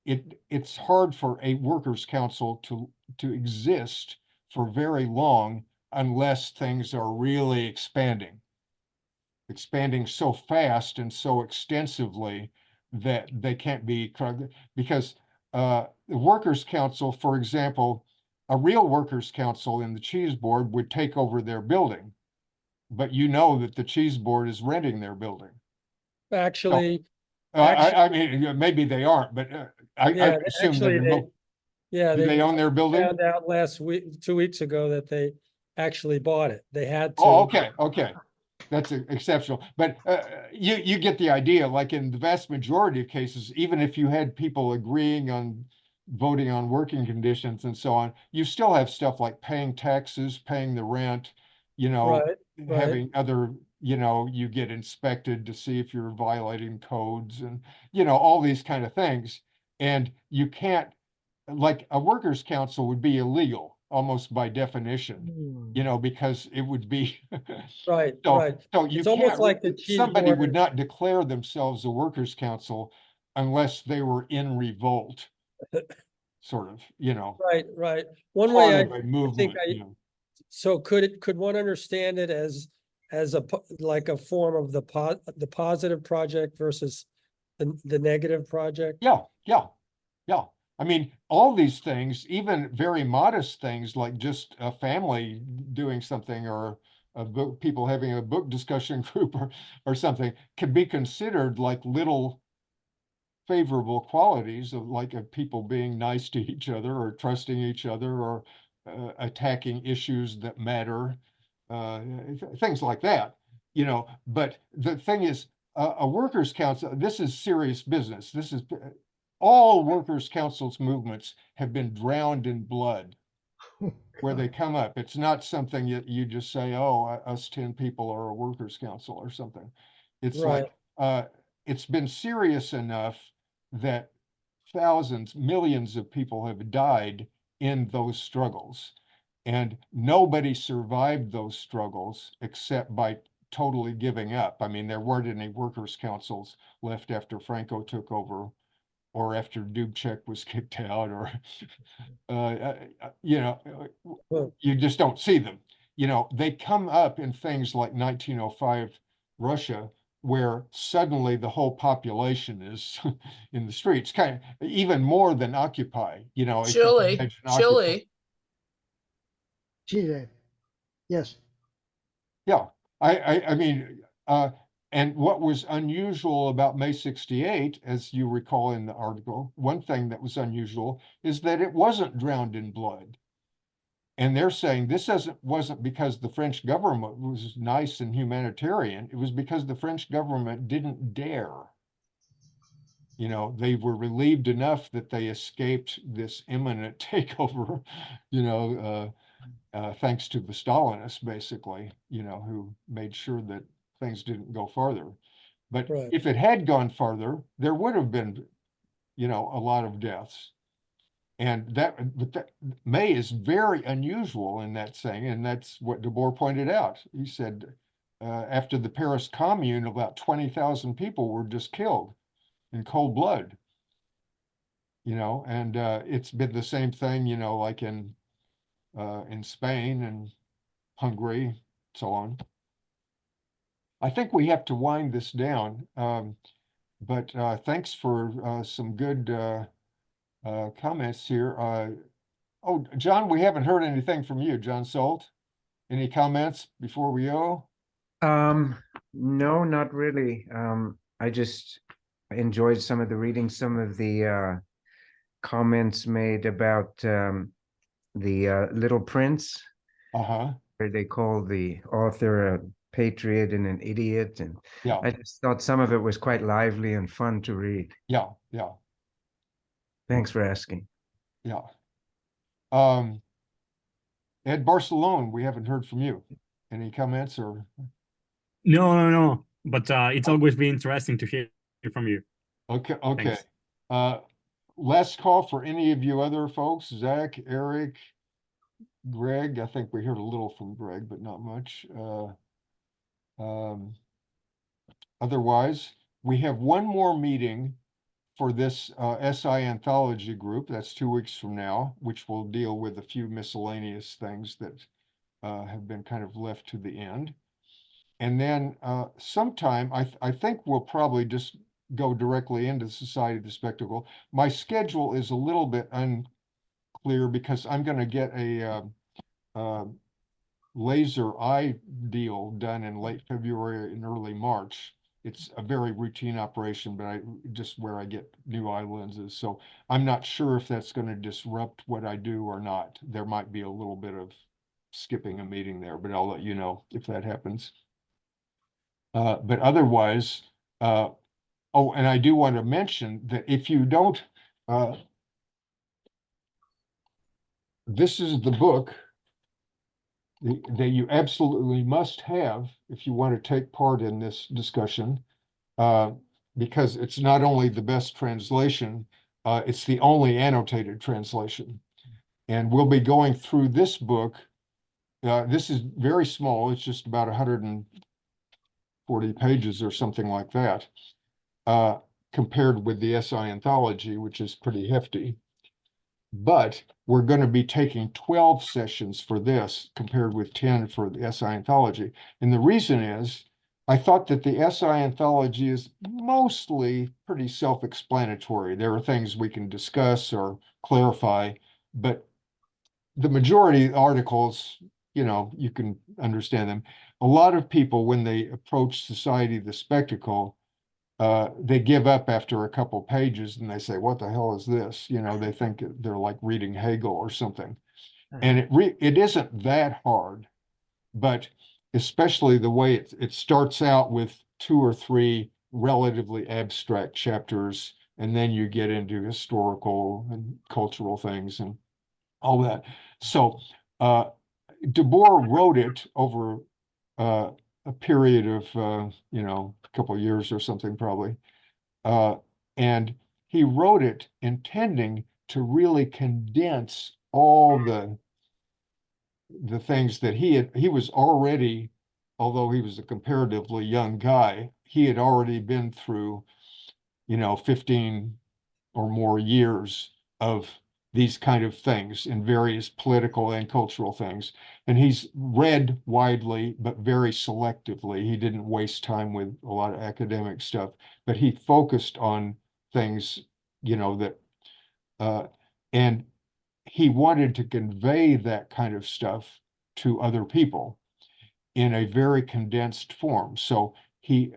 It's hard for a workers' council to exist for very long unless things are really expanding so fast and so extensively that they can't be, because the workers' council, for example, a real workers' council in the cheese board would take over their building, but that the cheese board is renting their building. Actually, I mean, maybe they aren't, but I yeah, assume actually, that do they own their building? Found out last week, 2 weeks ago, that they actually bought it. They had to. Oh, okay. that's exceptional. But you get the idea. Like in the vast majority of cases, even if you had people agreeing on voting on working conditions and so on, you still have stuff like paying taxes, paying the rent, you know, Right, right. having other, you know, you get inspected to see if you're violating codes and, you know, all these kind of things. And you can't, like a workers' council would be illegal almost by definition, you know, because it would be Right, so right. so you It's almost can't like the chief somebody would warden. not declare themselves a workers' council unless they were in revolt, sort of, you know, Right, right. One part way I of a think movement, you know. so could one understand it as like a form of the positive project versus the negative project? Yeah, yeah, yeah. I mean, all these things, even very modest things like just a family doing something or a book, people having a book discussion group or something, can be considered like little favorable qualities of like of people being nice to each other or trusting each other or attacking issues that matter, things like that, you know. But the thing is, a workers' council, this is serious business. This is all workers' councils movements have been drowned in blood where they come up. It's not something that you just say, oh, us 10 people are a workers' council or something. It's Right. like, it's been serious enough that thousands, millions of people have died in those struggles. And nobody survived those struggles except by totally giving up. I mean, there weren't any workers' councils left after Franco took over or after Dubček was kicked out or, you know, Well, you just don't see them. You know, they come up in things like 1905 Russia, where suddenly the whole population is in the streets, kind of even more than Occupy. You know, if you can Chile, imagine Occupy. Chile. Chile. Yes. Yeah, I mean, and what was unusual about May 68, as you recall in the article, one thing that was unusual is that it wasn't drowned in blood. And they're saying this wasn't because the French government was nice and humanitarian. It was because the French government didn't dare. You know, they were relieved enough that they escaped this imminent takeover, you know, thanks to the Stalinists, basically, you know, who made sure that things didn't go farther. But right. if it had gone farther, there would have been, you know, a lot of deaths. And but May is very unusual in that thing, and that's what Debord pointed out. He said, after the Paris Commune, about 20,000 people were just killed in cold blood. You know, and it's been the same thing, you know, like in Spain and Hungary, so on. I think we have to wind this down, but thanks for some good comments here. Oh, John, we haven't heard anything from you, John Salt. Any comments before we go? No, not really. I just enjoyed some of the reading, some of the comments made about the Little Prince, Uh-huh. where they call the author a patriot and an idiot. And Yeah, I just thought some of it was quite lively and fun to read. yeah, yeah, Thanks for asking. yeah. Ed Barcelone, we haven't heard from you. Any comments or? No. But it's always been interesting to hear from you. Okay, okay. Thanks. Last call for any of you other folks, Zach, Eric, Greg. I think we heard a little from Greg, but not much. Otherwise, we have one more meeting for this SI anthology group. That's 2 weeks from now, which will deal with a few miscellaneous things that have been kind of left to the end. And then sometime, I think we'll probably just go directly into Society of the Spectacle. My schedule is a little bit unclear because I'm going to get a laser eye deal done in late February and early March. It's a very routine operation, but just where I get new eye lenses. So I'm not sure if that's going to disrupt what I do or not. There might be a little bit of skipping a meeting there, but I'll let you know if that happens. But otherwise, oh, and I do want to mention that if you don't, this is the book that you absolutely must have if you want to take part in this discussion, because it's not only the best translation, it's the only annotated translation. And we'll be going through this book. This is very small. It's just about 140 pages or something like that, compared with the SI Anthology, which is pretty hefty. But we're going to be taking 12 sessions for this compared with 10 for the SI Anthology. And the reason is, I thought that the SI Anthology is mostly pretty self-explanatory. There are things we can discuss or clarify, but the majority of articles, you know, you can understand them. A lot of people, when they approach Society of the Spectacle, they give up after a couple pages and they say, what the hell is this? You know, they think they're like reading Hegel or something. And it isn't that hard, but especially the way it starts out with 2 or 3 relatively abstract chapters, and then you get into historical and cultural things and all that. So Debord wrote it over a period of, you know, a couple of years or something probably. And he wrote it intending to really condense all the things that he was already, although he was a comparatively young guy, he had already been through, you know, 15 or more years of these kind of things in various political and cultural things. And he's read widely, but very selectively. He didn't waste time with a lot of academic stuff, but he focused on things, you know, that, and he wanted to convey that kind of stuff to other people in a very condensed form. So he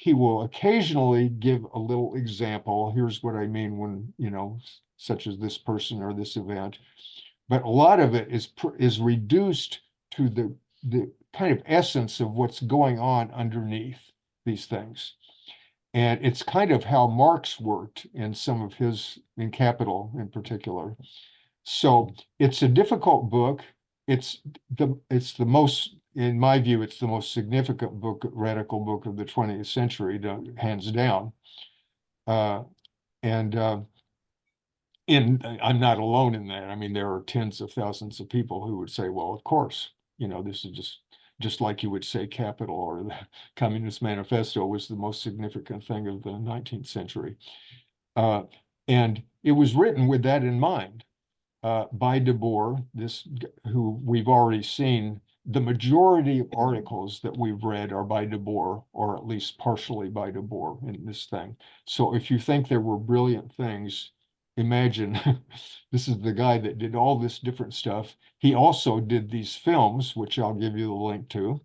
will occasionally give a little example. Here's what I mean when, you know, such as this person or this event. But a lot of it is reduced to the kind of essence of what's going on underneath these things. And it's kind of how Marx worked in some of his, in Capital in particular. So it's a difficult book. It's the most, in my view, it's the most significant book, radical book of the 20th century, hands down. I'm not alone in that. I mean, there are tens of thousands of people who would say, well, of course, you know, this is just like you would say Capital or the Communist Manifesto was the most significant thing of the 19th century. And it was written with that in mind. By Debord, who we've already seen, the majority of articles that we've read are by Debord, or at least partially by Debord in this thing. So if you think there were brilliant things, imagine this is the guy that did all this different stuff. He also did these films, which I'll give you the link to.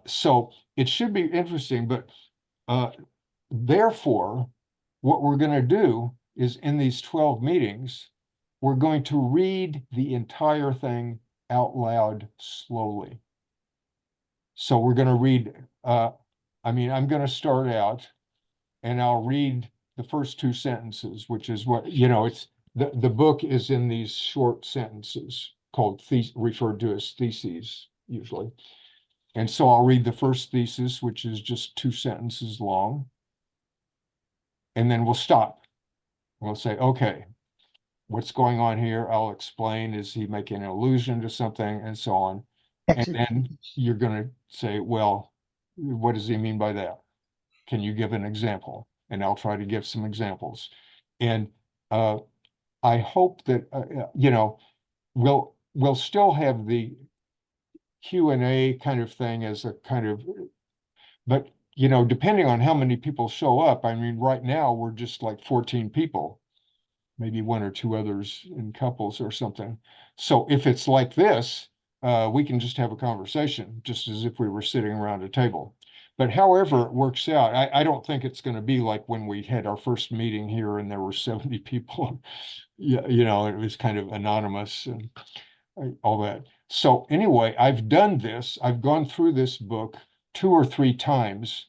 So it should be interesting, but therefore, what we're going to do is in these 12 meetings, we're going to read the entire thing out loud slowly. So we're going to read, I mean, I'm going to start out and I'll read the first 2 sentences, which is what, you know, it's the book is in these short sentences called referred to as theses usually. And so I'll read the first thesis, which is just 2 sentences long. And then we'll stop. We'll say, okay, what's going on here? I'll explain. Is he making an allusion to something, and so on? And then you're going to say, well, what does he mean by that? Can you give an example? And I'll try to give some examples. And I hope that, you know, we'll still have the Q&A kind of thing as a kind of, but, you know, depending on how many people show up, I mean, right now we're just like 14 people. Maybe 1 or 2 others in couples or something. So if it's like this, we can just have a conversation, just as if we were sitting around a table. But however it works out, I don't think it's going to be like when we had our first meeting here and there were 70 people. Yeah, you know, it was kind of anonymous and all that. So anyway, I've done this. I've gone through this book 2 or 3 times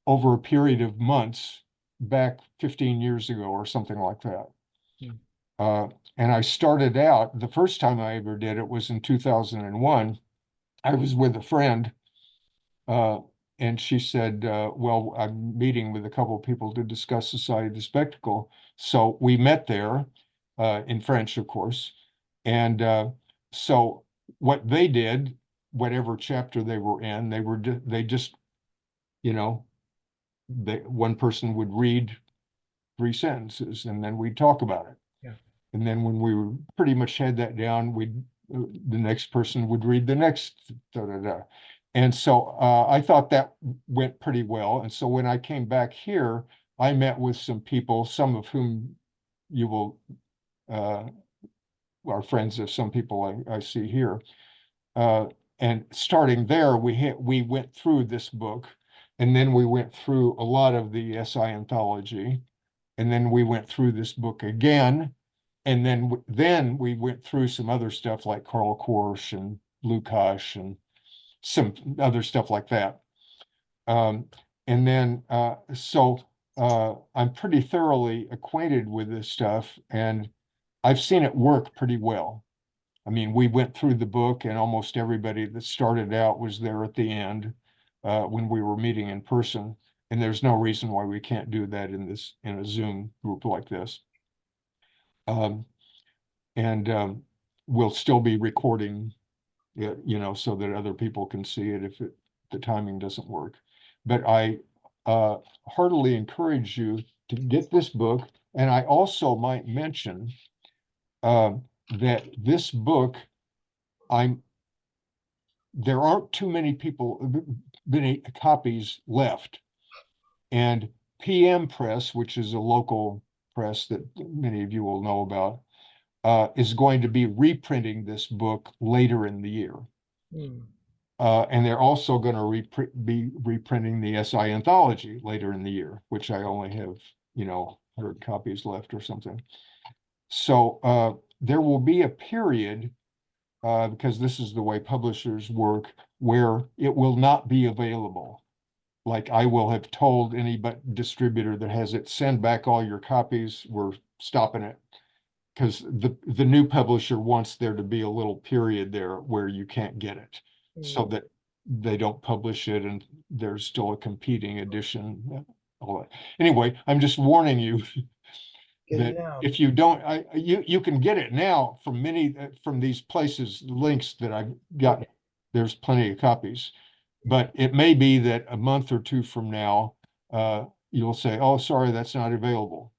over a period of months back 15 years ago or something like that. And I started out, the first time I ever did it was in 2001. I was with a friend, and she said, well, I'm meeting with a couple of people to discuss Society of the Spectacle. So we met there, in French, of course. And so what they did, whatever chapter they were in, they just, you know, one person would read 3 sentences and then we'd talk about it. Yeah. And then when we were pretty much had that down, the next person would read the next da da da. And so I thought that went pretty well. And so when I came back here, I met with some people, some of whom you will are friends of some people I see here. And starting there, we went through this book, and then we went through a lot of the SI anthology, and then we went through this book again, and then we went through some other stuff like Karl Korsch and Lukács and some other stuff like that. And then so I'm pretty thoroughly acquainted with this stuff, and I've seen it work pretty well. I mean, we went through the book, and almost everybody that started out was there at the end when we were meeting in person. And there's no reason why we can't do that in a Zoom group like this. And we'll still be recording it, you know, so that other people can see it if the timing doesn't work. But I heartily encourage you to get this book. And I also might mention that this book, there aren't too many copies left. And PM Press, which is a local press that many of you will know about, is going to be reprinting this book later in the year. And they're also going to be reprinting the SI anthology later in the year, which I only have, 100 copies left or something. So there will be a period, because this is the way publishers work, where it will not be available. Like I will have told any distributor that has it, send back all your copies, we're stopping it. Because the new publisher wants there to be a little period there where you can't get it, so that they don't publish it and there's still a competing edition. All that. Anyway, I'm just warning you that if you don't, you can get it now from from these places, links that I've got. There's plenty of copies, but it may be that a month or 2 from now, you'll say, "Oh, sorry, that's not available."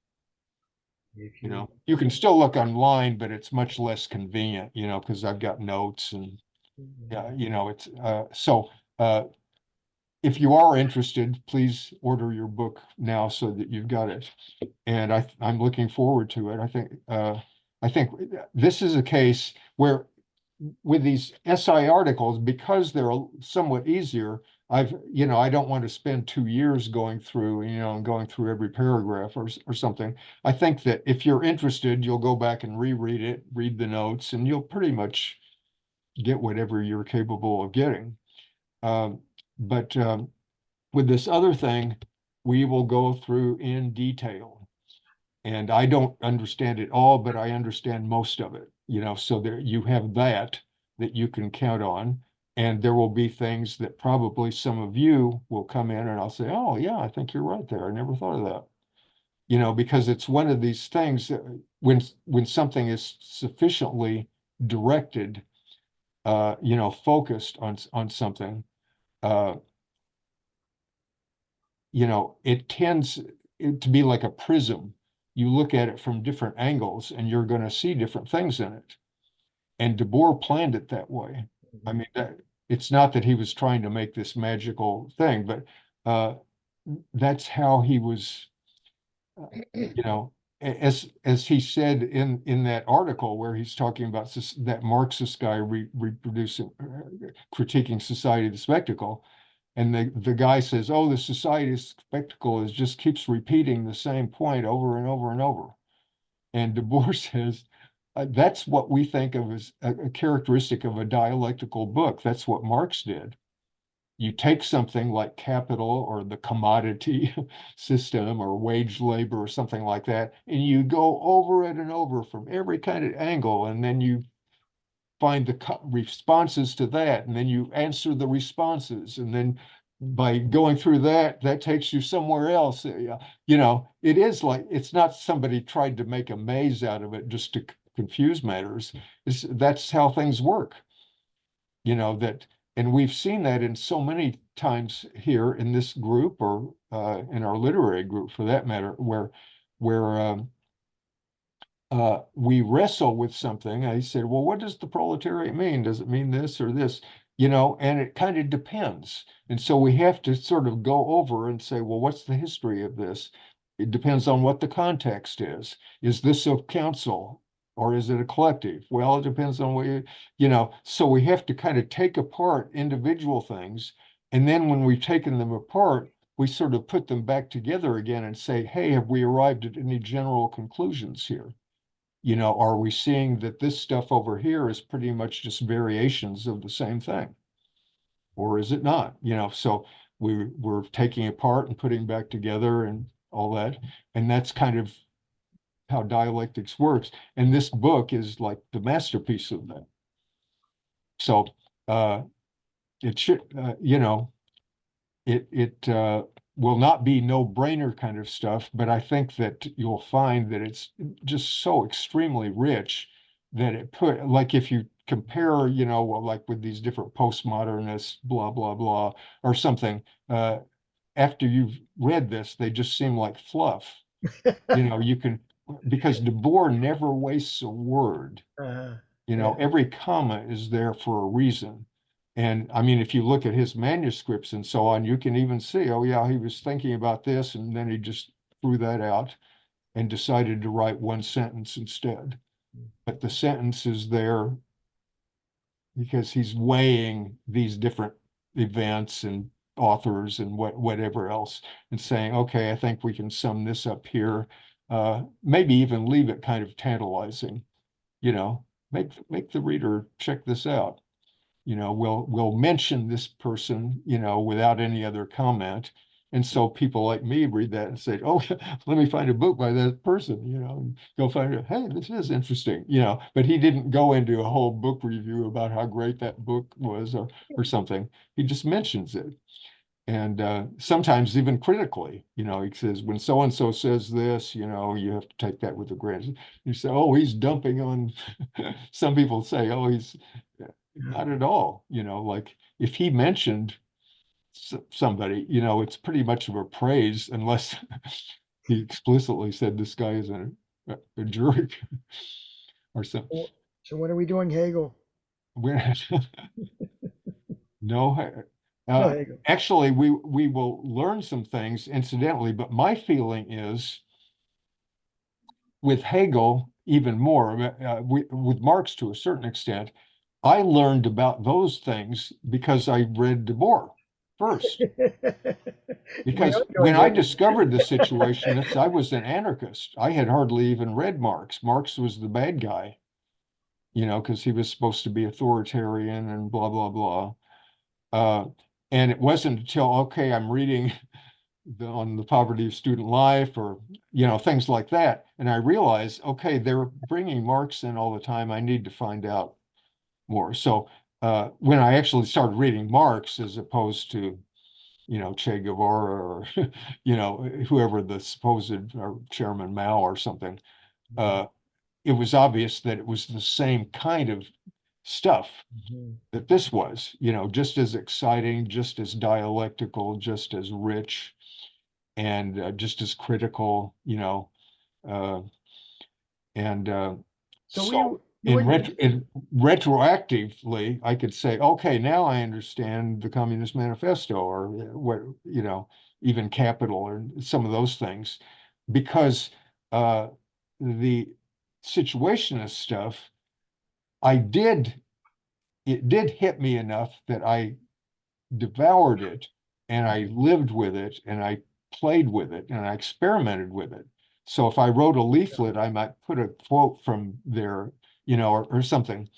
You can still look online, but it's much less convenient, because I've got notes and it's so if you are interested, please order your book now so that you've got it. And I'm looking forward to it. I think this is a case where with these SI articles, because they're somewhat easier, I don't want to spend 2 years going through, and going through every paragraph or something. I think that if you're interested, you'll go back and reread it, read the notes, and you'll pretty much get whatever you're capable of getting. But with this other thing, we will go through in detail. And I don't understand it all, but I understand most of it, so there you have that you can count on. And there will be things that probably some of you will come in and I'll say, oh yeah, I think you're right there. I never thought of that. Because it's one of these things that when something is sufficiently directed, focused on something, it tends to be like a prism. You look at it from different angles and you're going to see different things in it. And Debord planned it that way. I mean, it's not that he was trying to make this magical thing, but that's how he was, as he said in that article where he's talking about that Marxist guy reproducing, critiquing Society of the Spectacle. And the guy says, oh, the Society of Spectacle just keeps repeating the same point over and over and over. And Debord says, that's what we think of as a characteristic of a dialectical book. That's what Marx did. you take something like capital or the commodity system or wage labor or something like that, and you go over it and over from every kind of angle, and then you find the responses to that, and then you answer the responses, and then by going through that, that takes you somewhere else. You know, it is like, it's not somebody tried to make a maze out of it just to confuse matters. That's how things work. You know, that, and we've seen that in so many times here in this group, or in our literary group for that matter, where we wrestle with something. I said, well, what does the proletariat mean? Does it mean this or this? You know, and it kind of depends. And so we have to sort of go over and say, well, what's the history of this? It depends on what the context is. Is this a council or is it a collective? Well, it depends on what you know, so we have to kind of take apart individual things. And then when we've taken them apart, we sort of put them back together again and say, hey, have we arrived at any general conclusions here? You know, are we seeing that this stuff over here is pretty much just variations of the same thing? Or is it not? You know, so we're taking apart and putting back together and all that. And that's kind of how dialectics works. And this book is like the masterpiece of that. So it should, you know, it will not be no-brainer kind of stuff, but I think that you'll find that it's just so extremely rich that it put, like if you compare, you know, like with these different postmodernists, blah, blah, blah, or something, after you've read this, they just seem like fluff. You know, you can, because Debord never wastes a word. You know, every comma is there for a reason. And I mean, if you look at his manuscripts and so on, you can even see, oh yeah, he was thinking about this, and then he just threw that out and decided to write one sentence instead. But the sentence is there because he's weighing these different events and authors and whatever else, and saying, okay, I think we can sum this up here. Maybe even leave it kind of tantalizing, you know, make the reader check this out. You know, we'll mention this person, you know, without any other comment. And so people like me read that and say, oh, let me find a book by that person, you know, and go find it. Hey, this is interesting, you know, but he didn't go into a whole book review about how great that book was or something. He just mentions it. And sometimes even critically, you know, he says, when so-and-so says this, you know, you have to take that with a grain. You say, oh, he's dumping on, some people say, oh, he's not at all, you know, like if he mentioned somebody, you know, it's pretty much of a praise unless he explicitly said this guy is a jerk or something. So when are we doing Hegel? We're no, No, Hegel. actually, we will learn some things incidentally, but my feeling is with Hegel even more, with Marx to a certain extent, I learned about those things because I read Debord first. Because when I discovered the Situationists, I was an anarchist. I had hardly even read Marx. Marx was the bad guy, you know, because he was supposed to be authoritarian and blah, blah, blah. And it wasn't until, okay, I'm reading on the poverty of student life or, you know, things like that. And I realized, okay, they're bringing Marx in all the time. I need to find out more. So when I actually started reading Marx as opposed to, you know, Che Guevara or, you know, whoever the supposed Chairman Mao or something, it was obvious that it was the same kind of stuff that this was, you know, just as exciting, just as dialectical, just as rich, and just as critical, you know, and so retroactively, I could say, okay, now I understand the Communist Manifesto or what, you know, even Capital or some of those things, because the Situationist stuff, it did hit me enough that I devoured it and I lived with it and I played with it and I experimented with it. So if I wrote a leaflet, I might put a quote from there, you know, or something.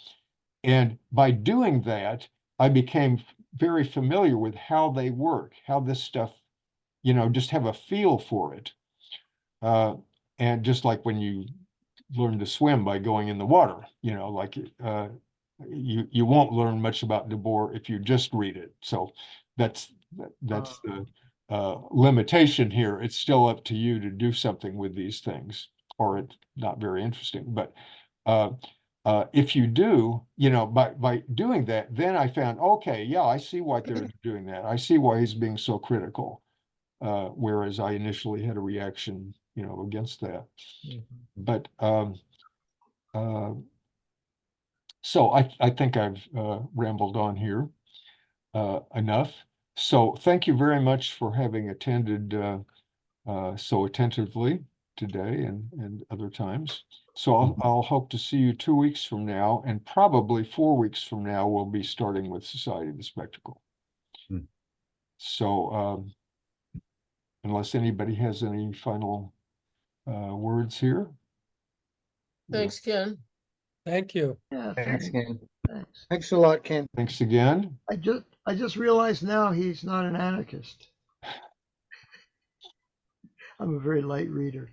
And by doing that, I became very familiar with how they work, how this stuff, you know, just have a feel for it. And just like when you learn to swim by going in the water, you know, like you won't learn much about Debord if you just read it. So that's the limitation here. It's still up to you to do something with these things, or it's not very interesting. But if you do, you know, by doing that, then I found, okay, yeah, I see why they're doing that. I see why he's being so critical. Whereas I initially had a reaction, you know, against that. But so I think I've rambled on here enough. So thank you very much for having attended so attentively today and other times. So I'll hope to see you 2 weeks from now, and probably 4 weeks from now, we'll be starting with Society of the Spectacle. So unless anybody has any final words here. Thanks, Ken. Thank you. Yeah, Thanks, Ken. thanks. Thanks a lot, Ken. Thanks again. I just realized now he's not an anarchist. I'm a very light reader.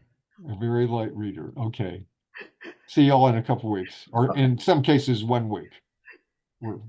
A very light reader. Okay. See y'all in a couple weeks, or in some cases, 1 week. We're